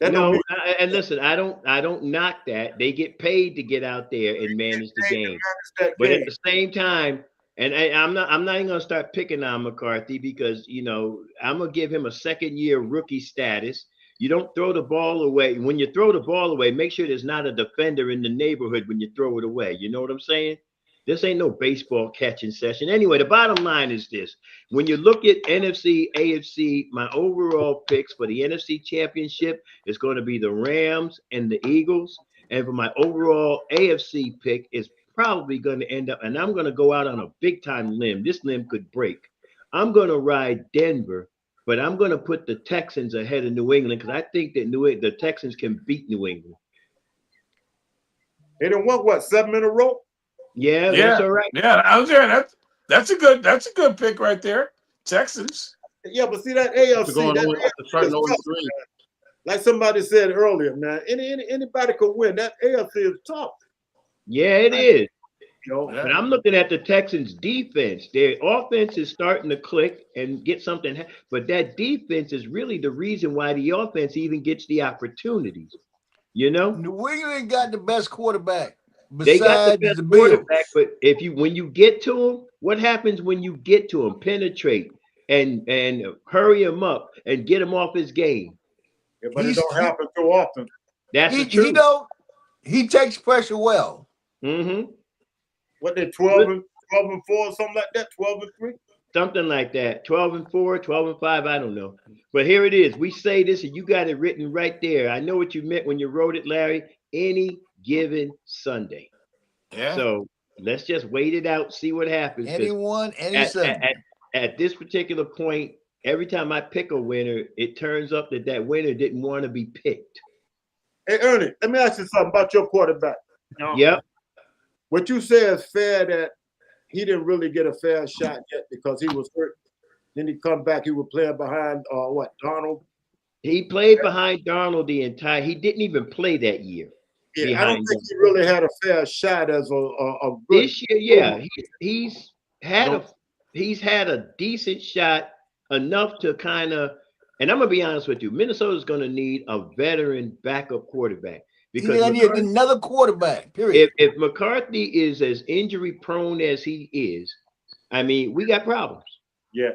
That don't No, mean and listen, I don't knock that. They get paid to get out there and manage the they game. manage that But game. at the same time, and I'm not even gonna start picking on McCarthy because I'm gonna give him a 2nd-year rookie status. You don't throw the ball away. When you throw the ball away, make sure there's not a defender in the neighborhood when you throw it away. You know what I'm saying? This ain't no baseball catching session. Anyway, the bottom line is this. When you look at NFC, AFC, my overall picks for the NFC Championship is going to be the Rams and the Eagles. And for my overall AFC pick is probably going to end up, and I'm going to go out on a big time limb. This limb could break. I'm going to ride Denver but I'm going to put the Texans ahead of New England because I think that the Texans can beat New England. They done won what, 7 in a row? Yeah, that's all right. Yeah, I was there. That's a good pick right there. Texans. Yeah, but see that AFC, Going that on AFC starting is 0-3. tough, man. Like somebody said earlier, man, anybody could win. That AFC is tough. Yeah, it is. You know? Yeah. But I'm looking at the Texans' defense. Their offense is starting to click and get something, but that defense is really the reason why the offense even gets the opportunities. You know, New England got the best quarterback they got the besides best the Bills. quarterback, but when you get to them, what happens when you get to him? Penetrate and hurry him up and get him off his game. Yeah, but it don't happen too often. That's the truth. He takes pressure well. Mm-hmm. What they 12 and 4, something like that, 12 and 3? Something like that. 12 and 4, 12 and 5, I don't know. But here it is. We say this and you got it written right there. I know what you meant when you wrote it, Larry. Any given Sunday. Yeah. So let's just wait it out, see what happens. Anyone, any Sunday. At this particular point, every time I pick a winner, it turns up that winner didn't want to be picked. Hey, Ernie, let me ask you something about your quarterback. Yep. What you say is fair that he didn't really get a fair shot yet because he was hurt. Then he come back, he was playing behind Darnold? He played behind Darnold he didn't even play that year. Yeah, I don't think he really had a fair shot as a good. This year, yeah. He's had a decent shot, enough to kind of, and I'm gonna be honest with you, Minnesota's gonna need a veteran backup quarterback. Because they need another quarterback, period. If McCarthy is as injury prone as he is, I mean, we got problems. Yeah.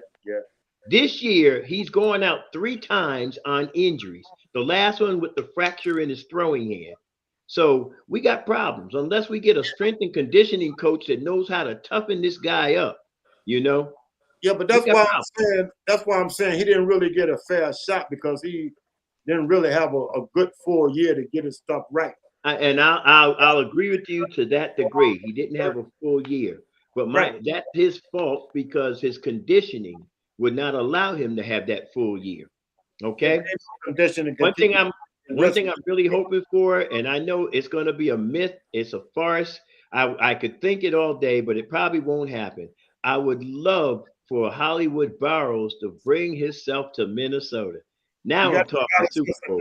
This year, he's going out 3 times on injuries. The last one with the fracture in his throwing hand. So we got problems unless we get a strength and conditioning coach that knows how to toughen this guy up, you know? Yeah, but that's why I'm saying he didn't really get a fair shot because he didn't really have a good full year to get his stuff right. I'll agree with you to that degree. He didn't have a full year, but that's his fault because his conditioning would not allow him to have that full year. Okay. One thing I'm really hoping for, and I know it's going to be a myth, it's a farce. I could think it all day, but it probably won't happen. I would love for Hollywood Barrows to bring himself to Minnesota. Now I'm talking Super Bowl.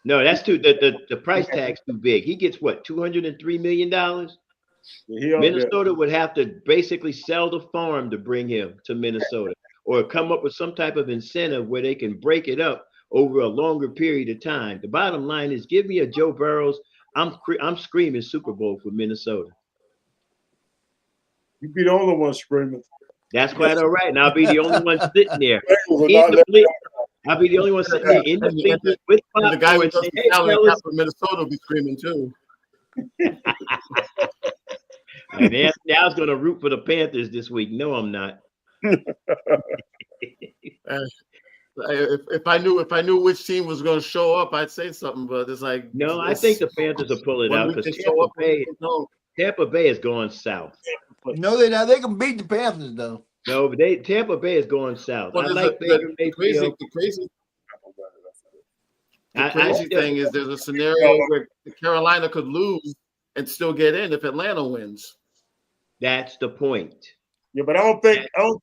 No, that's too the price tag's too big. He gets what, $203 million? Minnesota would have to basically sell the farm to bring him to Minnesota, or come up with some type of incentive where they can break it up over a longer period of time. The bottom line is, give me a Joe Burrows. I'm screaming Super Bowl for Minnesota. You'd be the only one screaming. That's quite all right. And I'll be the only one sitting there. I'll be the only one sitting there in the bleachers with the guy who does the salary cap for Minnesota will be screaming too. And I was going to root for the Panthers this week. No, I'm not. If I knew which team was going to show up, I'd say something. But it's like I think the Panthers will pull it out because Tampa Bay is going south. No, they're not. They can beat the Panthers though. No, but Tampa Bay is going south. Well, I like Baker Mayfield. The crazy thing is there's a scenario where Carolina could lose and still get in if Atlanta wins. That's the point. Yeah, but I don't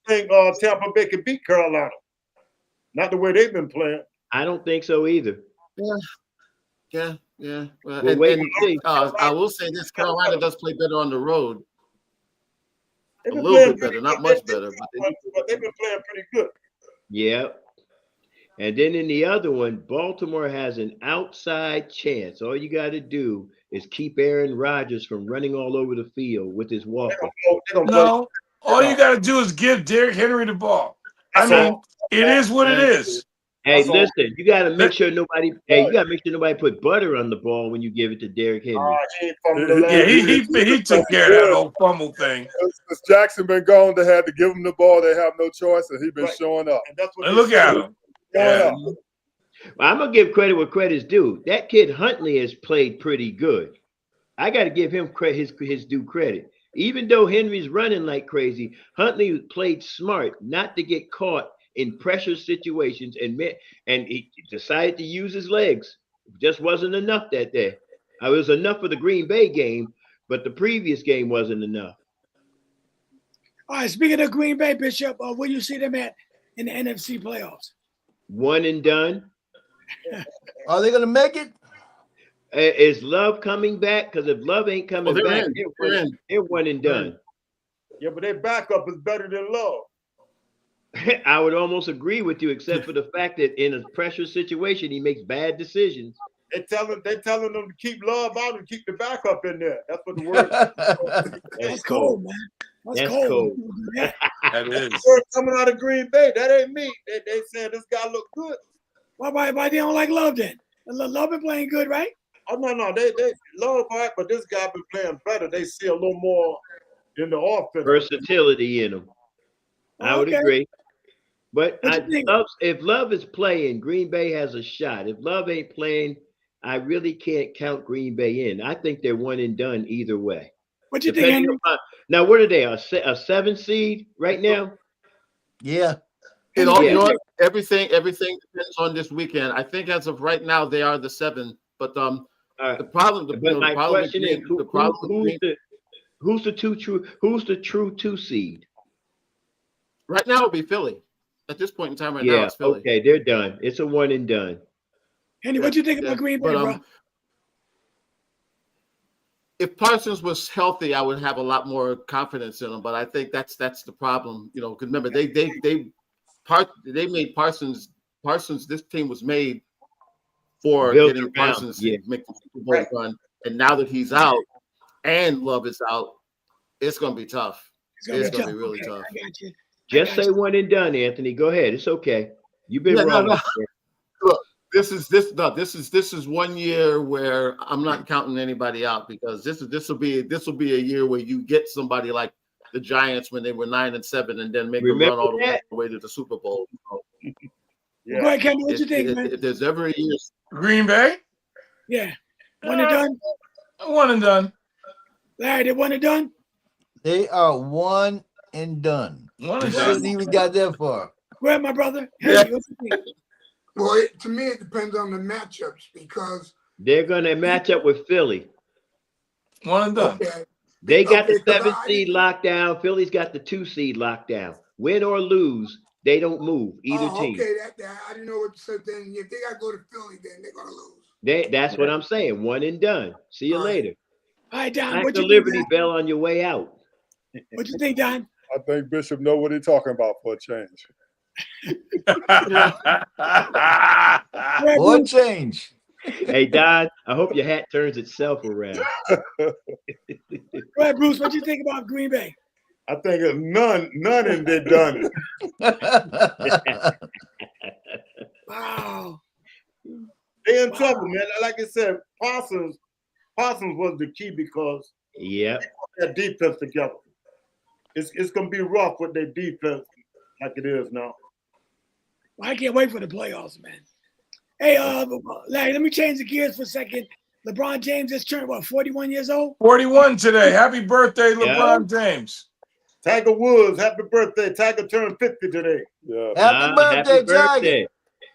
think Tampa Bay can beat Carolina. Not the way they've been playing. I don't think so either. Yeah. Well, I will say this: Carolina does play better on the road. A little bit better, not much better, but they've been playing pretty good. Yeah. And then in the other one, Baltimore has an outside chance. All you got to do is keep Aaron Rodgers from running all over the field with his walker. No, all you got to do is give Derrick Henry the ball. I mean, it is what it is. Hey, listen, you got to make sure nobody. Hey, you got to make sure nobody put butter on the ball when you give it to Derrick Henry. Yeah, he took care of that whole fumble thing. Since Jackson been gone, they had to give him the ball. They have no choice, and he's been showing up. And look at him. Yeah. Well, I'm gonna give credit where credit's due. That kid Huntley has played pretty good. I got to give him his due credit. Even though Henry's running like crazy, Huntley played smart not to get caught in pressure situations, and he decided to use his legs. It just wasn't enough that day. It was enough for the Green Bay game, but the previous game wasn't enough. All right, speaking of Green Bay, Bishop, where you see them at in the NFC playoffs? One and done. Are they going to make it? Is Love coming back? Because if Love ain't coming back, they're one and done. Yeah, but their backup is better than Love. I would almost agree with you, except for the fact that in a pressure situation, he makes bad decisions. They're telling them to keep Love out and keep the backup in there. That's what the word. That's cold, man. That's cold. That is. Word coming out of Green Bay. That ain't me. They said this guy look good. Why they don't like Love then? Love been playing good, right? Oh no, they Love right, but this guy been playing better. They see a little more in the offense. Versatility in him. I would agree. But What if Love is playing, Green Bay has a shot. If Love ain't playing, I really can't count Green Bay in. I think they're one and done either way. What you think, Henry? Now, what are they? A 7 seed right now? Yeah. Everything depends on this weekend. I think as of right now they are the 7. But the problem. My question is, who's the true 2 seed? Right now it'll be Philly. At this point in time, now it's Philly. Okay, they're done. It's a one and done. Henry, what you think about Green Bay, bro? If Parsons was healthy, I would have a lot more confidence in him. But I think that's the problem. You know, because remember they made Parsons. This team was made for getting Parsons to make the Super Bowl run, and now that he's out and Love is out, it's going to be tough. It's going to be really tough. I got you. Just say one and done, Anthony. Go ahead. It's okay. You've been wrong. No. Look, this is 1 year where I'm not counting anybody out, because this will be a year where you get somebody like the Giants when they were 9-7 and then make them run all the way to the Super Bowl. Yeah. Go ahead, Kevin. What you think, man? If there's ever a year, Green Bay? Yeah. One and done? One and done. Larry, they one and done? They are one and done. Shouldn't even got that far. Go ahead, my brother. Henry, what you think? Well, to me, it depends on the matchups, because they're going to match up with Philly. One and done. Okay, They got the 7 seed locked down. Philly's got the 2 seed locked down. Win or lose, they don't move either team. Okay, I didn't know what to say. Then if they got to go to Philly, then they're gonna lose. That's what I'm saying. One and done. See you later. All right, Don. Back What to you Liberty think, Bell on your way out. What you think, Don? I think Bishop know what he's talking about for a change. What change? Hey, Don, I hope your hat turns itself around. Go ahead, Bruce. What you think about Green Bay? I think it's none and they done it. Wow. They in trouble, man. Like I said, Parsons was the key, because Yeah, their defense together. It's gonna be rough with their defense like it is now. Well, I can't wait for the playoffs, man. Hey, Larry, let me change the gears for a second. LeBron James just turned, 41 years old? 41 today. Happy birthday, LeBron James. Tiger Woods, happy birthday. Tiger turned 50 today. Yeah. Happy birthday, Tiger.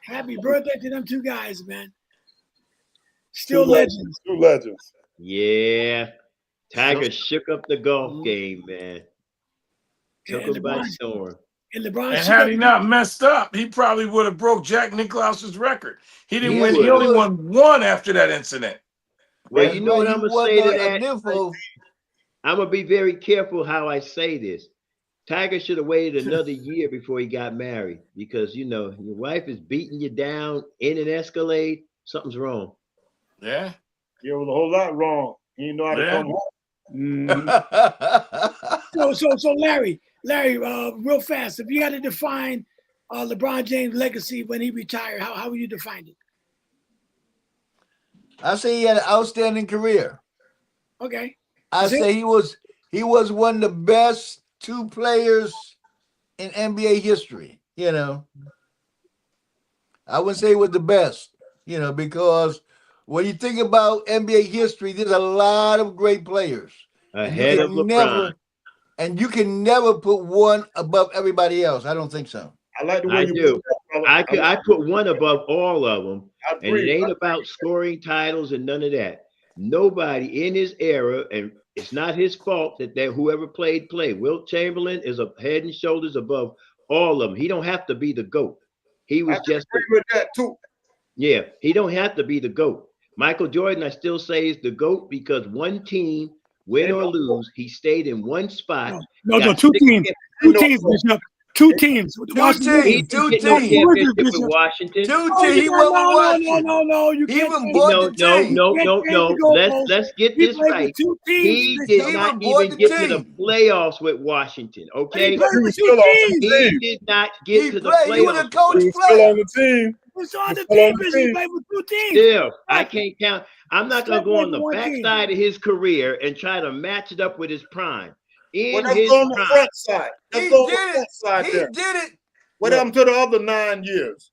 Happy birthday to them 2 guys, man. Still legends. 2 legends. Yeah. Tiger shook up the golf game, man. Took him by storm. And LeBron, And had he not messed up, he probably would have broke Jack Nicklaus's record. He didn't win. would. He only won 1 after that incident. Well, That's you know why what I'm you going to say to wasn't that? a nympho. I'm going to be very careful how I say this. Tiger should have waited another year before he got married, because, you know, your wife is beating you down in an Escalade. Something's wrong. Yeah. There was a whole lot wrong. He didn't know how to come home. So Larry, real fast, if you had to define LeBron James' legacy when he retired, how would you define it? I say he had an outstanding career. Okay. I say he was one of the best 2 players in NBA history. You know, I wouldn't say he was the best, you know, because when you think about NBA history, there's a lot of great players. Ahead of LeBron. And you can never put one above everybody else. I don't think so. I I like the way I you do. put that, fella. I put one above all of them, I and it agree. ain't about scoring titles and none of that. Nobody in his era, and it's not his fault that whoever played. Wilt Chamberlain is a head and shoulders above all of them. He don't have to be the GOAT. He I was can just agree with that too. yeah, he don't have to be the GOAT. Michael Jordan, I still say, is the GOAT because one team, win Ain't or no lose, he stayed in one spot. No, got two six teams. Ain't Two no teams, goal. Bishop. Two teams. Two Washington. He teams. didn't Two get no teams. championship with Bishop. Washington. Two Oh, teams. you He got, won with no. Washington. You He can't even change bought No, the no, team. no, You can't no, change no. the goalpost. Let's get He this played with right. two teams. He Bishop. did He not even bought even the get to the team. playoffs with Washington. But he Okay, played He with was two still on the teams. he team. did not He get to the played. He was a playoffs. coach He was still player. on the team. He was He on was the still on team, the Bishop. He team. played with two teams. Still, I can't count. I'm not gonna Still go played on the for one team. backside of his carear and try to match it up with his prime. Well, In let's his go on the prime, front side. He Let's go on did the it. front side He there. did it. What happened to the other 9 years?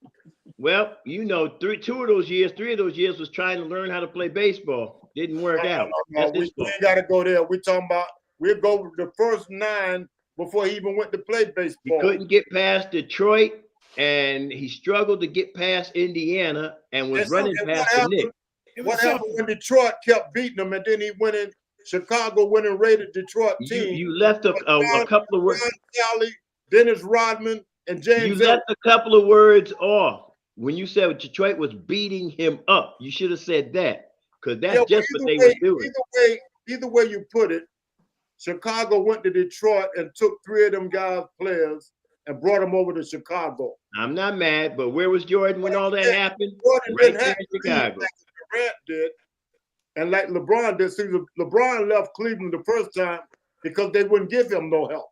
well, you know, three of those years was trying to learn how to play baseball. Didn't work out. No, That's we his fault. ain't got to go there. We're talking about we'll go with the first 9 before he even went to play He baseball. couldn't get past Detroit, and he struggled to get past Indiana, and was And so- running and past the Knicks. It was What happened simple. when Detroit kept beating him, and then he went in Chicago, went and raided Detroit team. You left a couple of words. John Sally, Dennis Rodman, and You James. left a couple of words off when you said Detroit was beating him up. You should have said that because that's just what they were doing. Either way you put it, Chicago went to Detroit and took 3 of them guys' players and brought them over to Chicago. I'm not mad, but where was Jordan when all that happened? Jordan Right didn't there have in to leave Chicago. like Durant did, and like LeBron did. See, LeBron left Cleveland the first time because they wouldn't give him no help.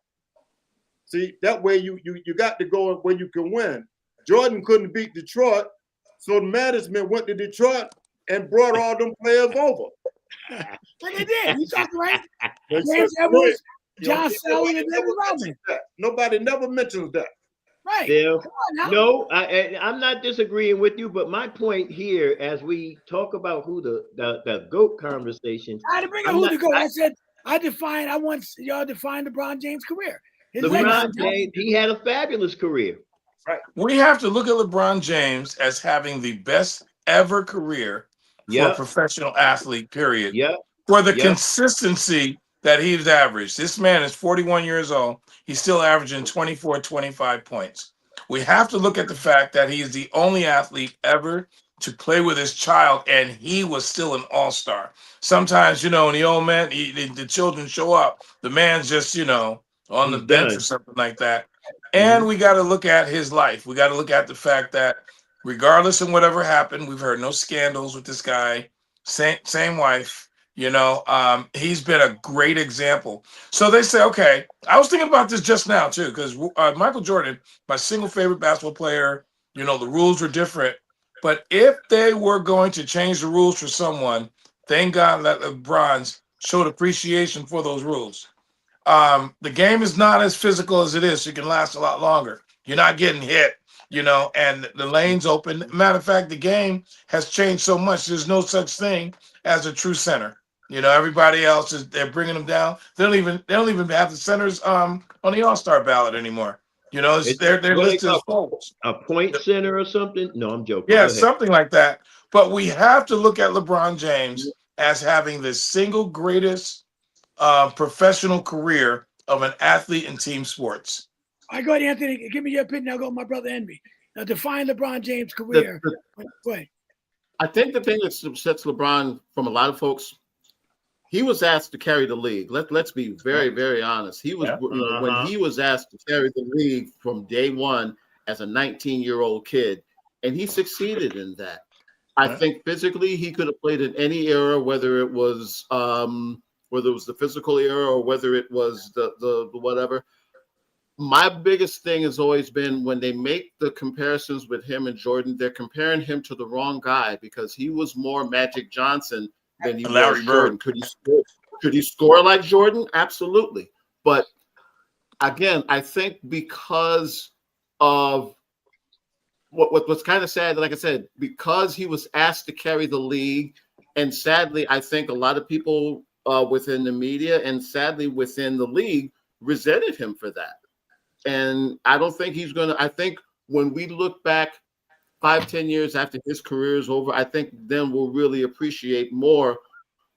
See, that way you got to go where you can win. Jordan couldn't beat Detroit, so the management went to Detroit and brought all them players over. But they did. You talking right? They James said, Edwards, you know, John Sally, and David Rodman. Nobody never mentions that. Right. Still, Come on now. no, I'm not disagreeing with you, but my point here, as we talk about who the GOAT conversation, I didn't bring up I'm who not- to go. I said I want y'all to define LeBron James' career. His LeBron legacy. James, he had a fabulous career. We have to look at LeBron James as having the best ever career for a Yep, professional athlete, period. yep, For the yep. consistency that he's averaged. This man is 41 years old. He's still averaging 24, 25 points. We have to look at the fact that he is the only athlete ever to play with his child, and he was still an all-star. Sometimes, when the old man, the children show up, the man's just, on the He's bench done. or something like that. And we got to look at his life. We got to look at the fact that regardless of whatever happened, we've heard no scandals with this guy, same wife. He's been a great example. So they say, okay, I was thinking about this just now too, because Michael Jordan, my single favorite basketball player, the rules were different. But if they were going to change the rules for someone, thank God that LeBron's showed appreciation for those rules. The game is not as physical as it is. So it can last a lot longer. You're not getting hit, and the lane's open. Matter of fact, the game has changed so much. There's no such thing as a true center. Everybody else they're bringing them down. They don't even have the centers on the All-Star ballot anymore. They're What they listed as call forwards. a point center or something? No, I'm joking. Yeah, Go ahead. something like that. But we have to look at LeBron James as having the single greatest professional career of an athlete in team sports. I go ahead, Anthony. Give me your opinion. I'll go with my brother Envy. Now define LeBron James' career. Go ahead. I think the thing that sets LeBron from a lot of folks, he was asked to carry the league. Let's be very, very honest. He was when he was asked to carry the league from day one as a 19-year-old kid, and he succeeded in that. I think physically he could have played in any era, whether it was the physical era or whether it was the whatever. My biggest thing has always been when they make the comparisons with him and Jordan, they're comparing him to the wrong guy because he was more Magic Johnson than he was Jordan. Could he score like Jordan? Absolutely. But again, I think because of what's kind of sad, like I said, because he was asked to carry the league, and sadly, I think a lot of people within the media and sadly within the league resented him for that. And I don't think he's going to. I think when we look back 5-10 years after his career is over, I think then we'll really appreciate more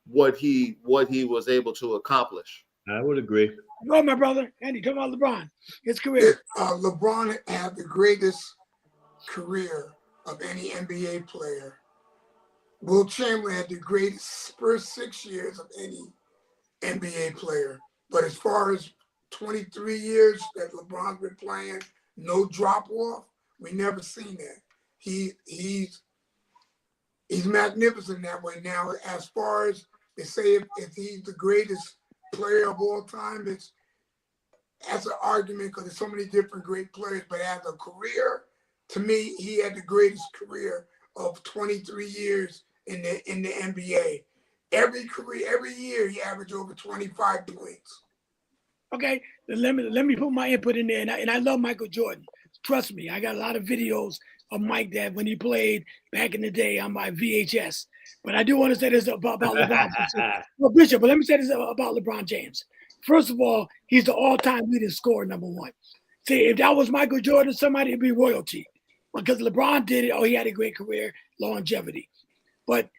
what he was able to accomplish. I would agree. Go on, my brother. Andy, talk about LeBron, his Yeah, career. LeBron had the greatest career of any NBA player. Will Chamberlain had the greatest first 6 years of any NBA player. But as far as 23 years that LeBron's been playing, no drop off, we never seen that. He's magnificent that way. Now, as far as they say, if he's the greatest player of all time, that's an argument because there's so many different great players. But as a career, to me, he had the greatest career of 23 years in the NBA. Every year he averaged over 25 points. Okay, then let me put my input in there. And I love Michael Jordan. Trust me, I got a lot of videos of Mike that when he played back in the day on my VHS. But I do want to say this about LeBron. Well, Bishop, but let me say this about LeBron James. First of all, he's the all-time leading scorer, number one. See, if that was Michael Jordan, somebody would be royalty. Because LeBron did it, he had a great career, longevity. But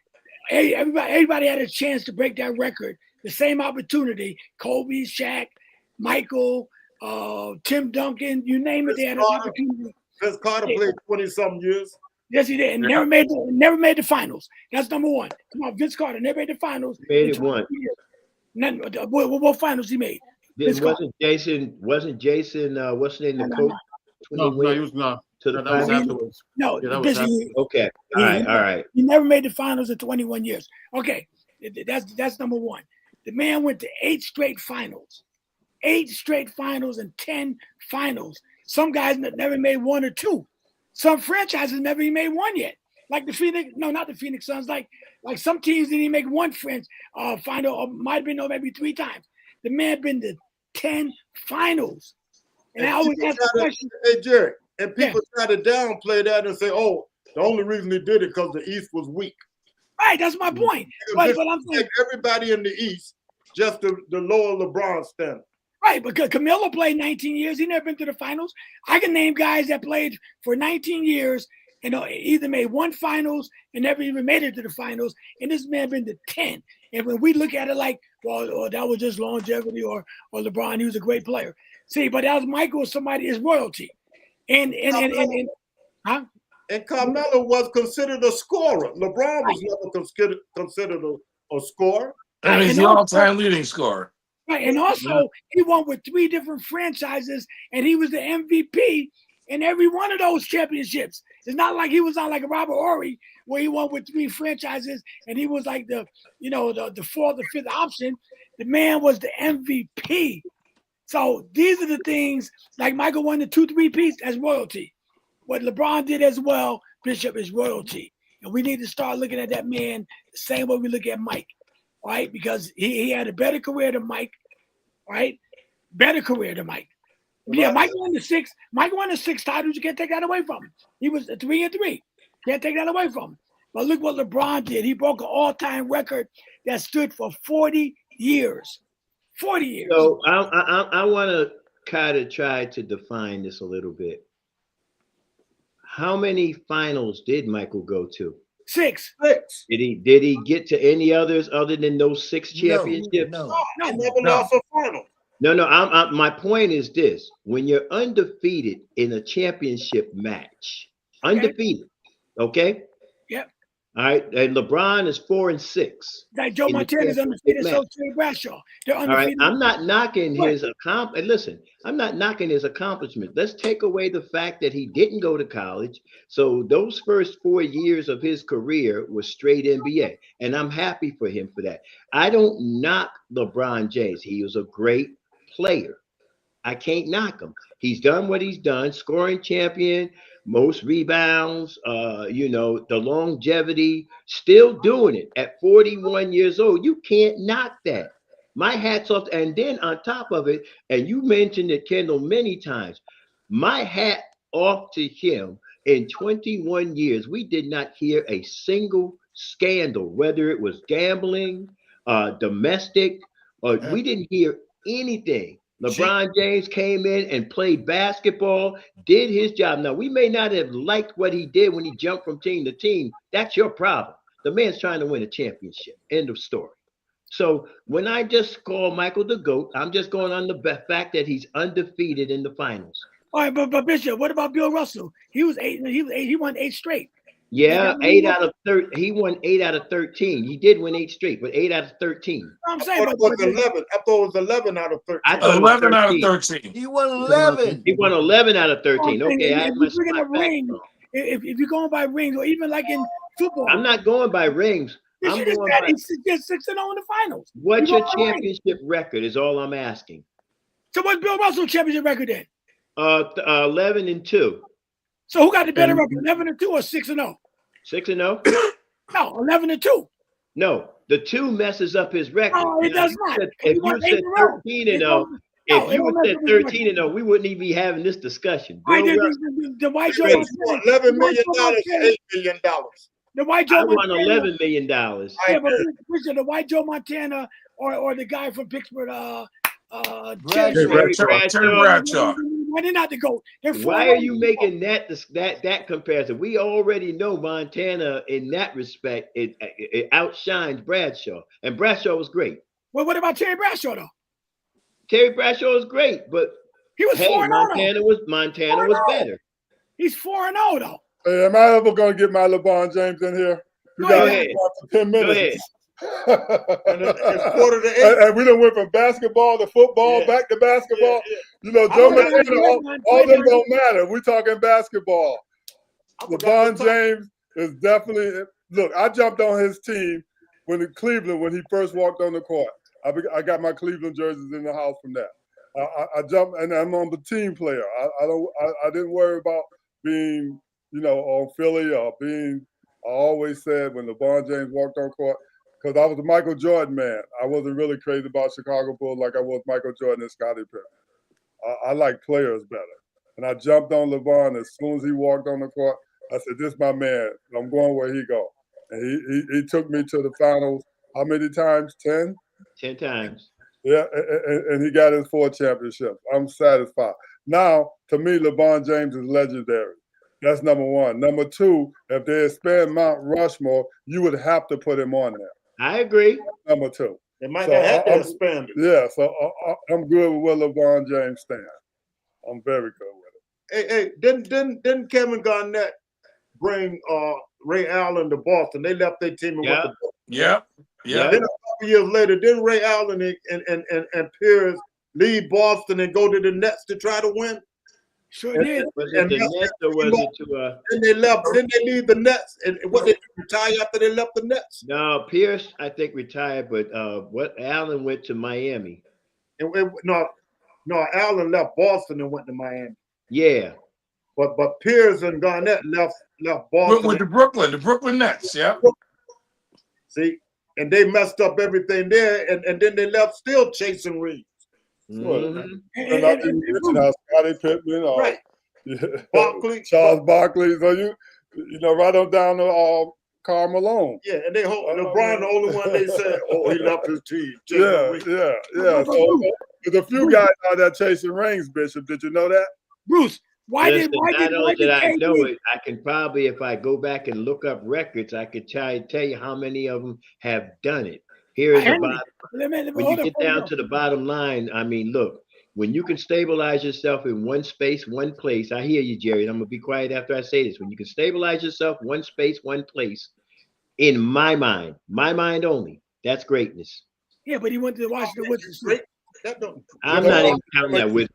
everybody had a chance to break that record. The same opportunity. Kobe, Shaq, Michael, Tim Duncan, you name it, they had an opportunity. Vince Carter played 20-something years. Yes, he did, and never made the finals. That's number one. Come on, Vince Carter never made the finals. Made it one. What finals he made? Wasn't Jason? What's the name? The coach? No, he was not. To the that was finals? afterwards. No, Yeah, that was afterwards. Okay. All right. He never made the finals in 21 years. Okay, that's number one. The man went to 8 straight finals. 8 straight finals and 10 finals. Some guys never made 1 or 2. Some franchises never even made 1 yet. Like the Phoenix, no, not the Phoenix Suns. Like some teams didn't even make 1 final, or might have been maybe 3 times. The man been to 10 finals. And I always ask the question. Hey, Jerry, and people try to downplay that and say, oh, the only reason he did it because the East was weak. Right, that's my point. But I'm saying everybody in the East, just the lower LeBron standard. Right, because Camilo played 19 years. He never been to the finals. I can name guys that played for 19 years and either made 1 finals and never even made it to the finals. And this man been to 10. And when we look at it like, well, that was just longevity or LeBron, he was a great player. See, but that was Michael, somebody is royalty. And Carmelo was considered a scorer. LeBron was never considered a scorer. And he's the all-time leading scorer. Right, and also he won with 3 different franchises, and he was the MVP in every one of those championships. It's not like he was on like a Robert Horry where he won with 3 franchises and he was like the 4th or 5th option. The man was the MVP. So these are the things like Michael won the 2 3-peats as royalty. What LeBron did as well, Bishop, is royalty, and we need to start looking at that man the same way we look at Mike. Right, because he had a better career than Mike, right? Better career than Mike. Yeah, Mike won the 6. Mike won the 6 titles. You can't take that away from him. He was 3-3. Can't take that away from him. But look what LeBron did. He broke an all-time record that stood for 40 years. 40 years. So I want to kind of try to define this a little bit. How many finals did Michael go to? 6. Did he get to any others other than those 6 championships? No. He never lost a final. No. My point is this: when you're undefeated in a championship match, undefeated, okay? Yep. All right, and LeBron is 4-6. Like Joe Montana is undefeated, so Terry Bradshaw. They're undefeated. All right, I'm not knocking his accomplishment. Listen, I'm not knocking his accomplishment. Let's take away the fact that he didn't go to college. So those first 4 years of his career was straight NBA, and I'm happy for him for that. I don't knock LeBron James. He was a great player. I can't knock him. He's done what he's done, scoring champion, most rebounds, the longevity, still doing it at 41 years old. You can't knock that. My hat's off. And then on top of it, and you mentioned it, Kendall, many times, my hat off to him. In 21 years, we did not hear a single scandal, whether it was gambling, domestic, or we didn't hear anything LeBron James came in and played basketball, did his job. Now, we may not have liked what he did when he jumped from team to team. That's your problem. The man's trying to win a championship. End of story. So when I just call Michael the GOAT, I'm just going on the fact that he's undefeated in the finals. All right, but Bishop, what about Bill Russell? He was 8. He won 8 straight. Yeah, 8 out of 13. He won 8 out of 13. He did win 8 straight, but 8 out of 13. I'm I saying, thought it was 11. I thought it was 11 out of 13. I thought it was 11 out of 13. 13. He won 11. He won 11 out of 13. I'm saying, Okay, I if had you're bringing my up rings, if you're going by rings, or even like in football, I'm not going by rings. I'm you just going said by he's 6-0 in the finals. what's You your go by rings. championship record is all I'm asking. So what's Bill Russell's championship record then? 11-2. So who got the better record, 11-2 or 6-0? 6-0? No, 11-2. No, the 2 messes up his record. No, it Now, does not. If you said 13-0, if you would said 13-0, we wouldn't even be having this discussion. All Bill right, Russell, the white Joe Great. Montana, $11 million to $8 million. the white I Joe won Montana. $11 million. Yeah, but Richard, the white Joe Montana or the guy from Pittsburgh, Bradshaw. Terry Bradshaw. Why they not the GOAT? Why are you making that comparison? We already know Montana in that respect it outshines Bradshaw, and Bradshaw was great. Well, what about Terry Bradshaw though? Terry Bradshaw was great, but He was hey, 4-0 though. Montana was better. He's 4-0 though. Hey, am I ever going to get my LeBron James in here? You Go got ahead. for 10 minutes. And it's quarter to 8. And we done went from basketball to football, Yeah. back to basketball. Yeah. You know, I Joe forgot Montana, all them don't matter. We talking basketball. LeBron James is definitely, look, I jumped on his team in Cleveland when he first walked on the court. I got my Cleveland jerseys in the house from that. I jumped, and I'm on the team player. I didn't worry about being, on Philly or being. I always said when LeBron James walked on court, because I was a Michael Jordan man. I wasn't really crazy about Chicago Bulls like I was Michael Jordan and Scottie Pippen. I like players better, and I jumped on LeBron as soon as he walked on the court. I said, "This is my man. I'm going where he go." And he took me to the finals. How many times? 10. 10 times. Yeah, and he got his 4 championships. I'm satisfied. Now, to me, LeBron James is legendary. That's number 1. Number 2, if they expand Mount Rushmore, you would have to put him on there. I agree. Number 2. They might not have to expand it. Yeah, so I'm good with where LeBron James stands. I'm very good with it. Hey, didn't Kevin Garnett bring Ray Allen to Boston? They left their team and went to Boston. Yep. Then a couple years later, didn't Ray Allen and Pierce leave Boston and go to the Nets to try to win? Sure did. Was it the Nets or was it to Then they left. Didn't they leave the Nets? And what, they retire after they left the Nets? No, Pierce, I think, retired, but Allen went to Miami. No, Allen left Boston and went to Miami. Yeah. But Pierce and Garnett left Boston. With the Brooklyn Nets, yeah. See, and they messed up everything there, and then they left still chasing rings. Mm-hmm. And I didn't mention how Scottie Pippen or Right. Barkley. Charles Barkley. So right on down to Karl Malone. Yeah, and LeBron the only one they said, oh, he left his team. Yeah. So there's a few guys out there chasing rings, Bishop. Did you know that? Bruce, why Listen, did not only did I KD know it, I can probably, if I go back and look up records, I could tell you how many of them have done it. Here is the bottom. When you get down to the bottom line, I mean, look, when you can stabilize yourself in one space, one place, I hear you, Jerry, and I'm going to be quiet after I say this. When you can stabilize yourself one space, one place, in my mind only, that's greatness. Yeah, but he went to the Washington Wizards. I'm not even counting that with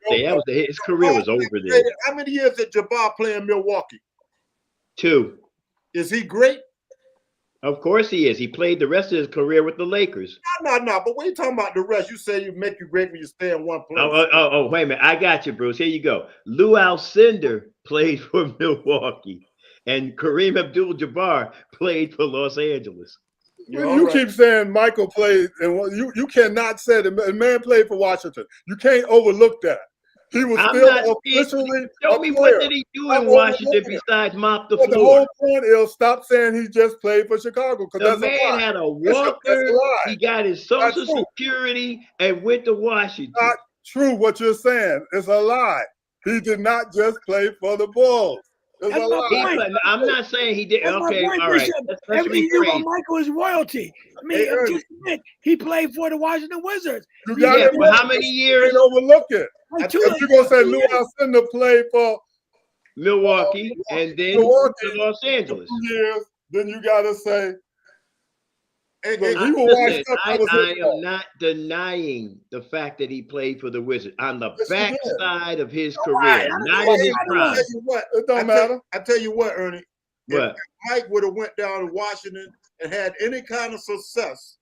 his career was over there. How many years did Jabbar play in Milwaukee? 2. Is he great? Of course he is. He played the rest of his career with the Lakers. No. But when you talking about the rest, you say you make you great when you stay in one place. Oh, wait a minute. I got you, Bruce. Here you go. Lou Alcindor played for Milwaukee, and Kareem Abdul-Jabbar played for Los Angeles. You keep saying Michael played, and you cannot say the man played for Washington. You can't overlook that. He was officially show me what did he do in Washington besides mop the floor? The whole point is stop saying he just played for Chicago. The man had a walker. He got his Social Security and went to Washington. true what you're saying. It's a lie. He did not just play for the Bulls. It's That's a my lie. point. I'm not saying he did. That's Okay, my point, all right. Bishop. Let's Everything you do rephrase. on Michael is royalty. I mean, Hey, Ernie. just admit, he played for the Washington Wizards. You got Yeah, to for how many years? overlook it. Like If you're going to say Lou Alcindor played for Milwaukee, and then Milwaukee to Los Angeles. 2 years, then you got to say, Hey, look, hey, he was Listen, washed up. I That was his am fault. not denying the fact that he played for the Wizards on the Yes, you did. backside of his right. career, I not don't in his know. I prime. tell you what, It don't matter. I tell you what, Ernie. What? If Mike would have went down to Washington and had any kind of success,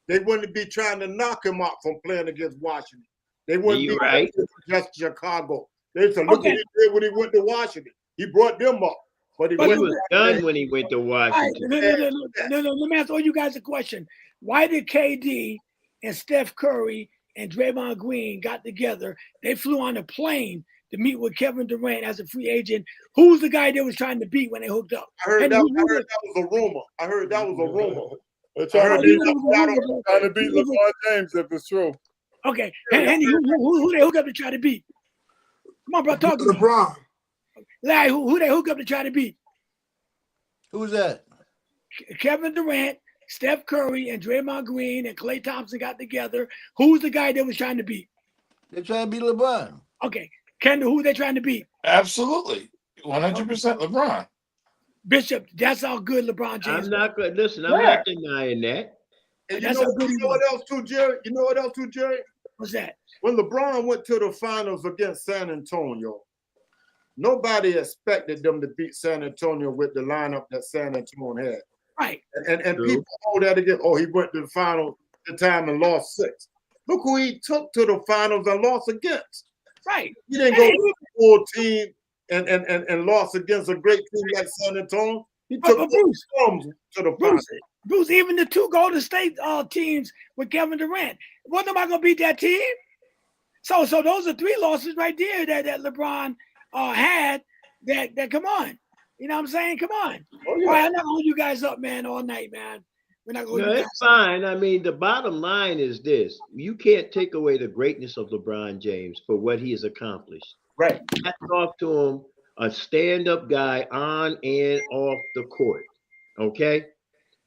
they wouldn't be trying to knock him out from playing against Washington. They wouldn't You be right. just Chicago. They said, look Okay. what he did when he went to Washington. He brought them up. But he But He went was done when he went to All right, Washington. no, let me ask all you guys a question. Why did KD and Steph Curry and Draymond Green got together? They flew on a plane to meet with Kevin Durant as a free agent. Who was the guy they was trying to beat when they hooked up? I heard And that who was a rumor. I heard that was a rumor. They're I trying heard to they beat, trying to beat LeBron James if it's true. Okay, Henry, who they hook up to try to beat? Come on, bro, talk to me. LeBron. Larry, who they hook up to try to beat? Who's that? Kevin Durant, Steph Curry, and Draymond Green and Klay Thompson got together. Who's the guy they was trying to beat? They're trying to beat LeBron. Okay, Kendall, who they trying to beat? Absolutely. 100% LeBron. Bishop, that's how good LeBron James. I'm not good. Listen, I'm not denying that. And That's you how good he know what else too, Jerry? You know what else too, Jerry? What's that? When LeBron went to the finals against San Antonio, nobody expected them to beat San Antonio with the lineup that San Antonio had. Right. And True. people hold that again. Oh, he went to the finals the time and lost 6. Look who he took to the finals and lost against. Right. He didn't go to a full team and lost against a great team like San Antonio. He took But Bruce, Storms to the finals. Bruce, even the 2 Golden State teams with Kevin Durant, wasn't nobody gonna beat that team. So those are 3 losses right there that LeBron had. That come on, you know what I'm saying? Come on. Oh, All right, I'm not gonna hold you guys up, man, all night, man. We're not gonna No, hold you it's guys up. fine. I mean, the bottom line is this: you can't take away the greatness of LeBron James for what he has accomplished. Right. Hats off to him, a stand-up guy on and off the court. Okay,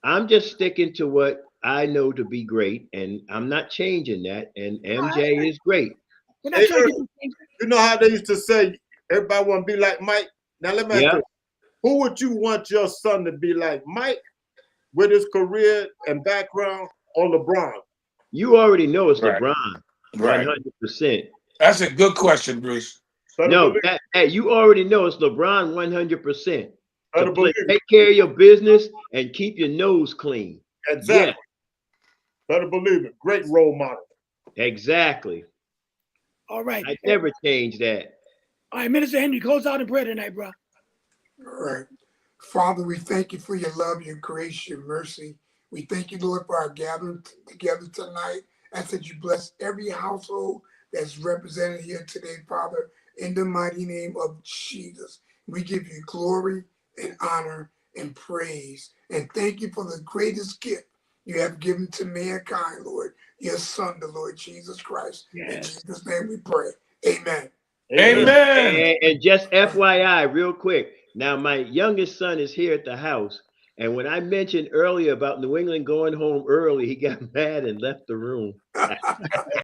I'm just sticking to what I know to be great, and I'm not changing that. And MJ is great. We're not Hey, trying to Ernie, get you know how they used to say everybody want to be like Mike? Now let me ask Yeah. you, who would you want your son to be like, Mike, with his career and background, or LeBron? You already know it's Right. LeBron, Right. 100%. That's a good question, Bruce. Better No, believe, you already know it's LeBron 100%. better To play, believe it. take care of your business and keep your nose clean. Exactly. Better believe it. Great role model. Yeah, exactly. all right. I never change that. All right, Minister Henry, close out in prayer tonight, bro. All right. Father, we thank you for your love, your grace, your mercy. We thank you, Lord, for our gathering together tonight. I ask that you bless every household that's represented here today, Father, in the mighty name of Jesus. We give you glory and honor and praise. And thank you for the greatest gift you have given to mankind, Lord, your Son, the Lord Jesus Christ. In Yes. Jesus' name we pray. Amen. Amen. And just FYI, real quick. Now, my youngest son is here at the house. And when I mentioned earlier about New England going home early, he got mad and left the room.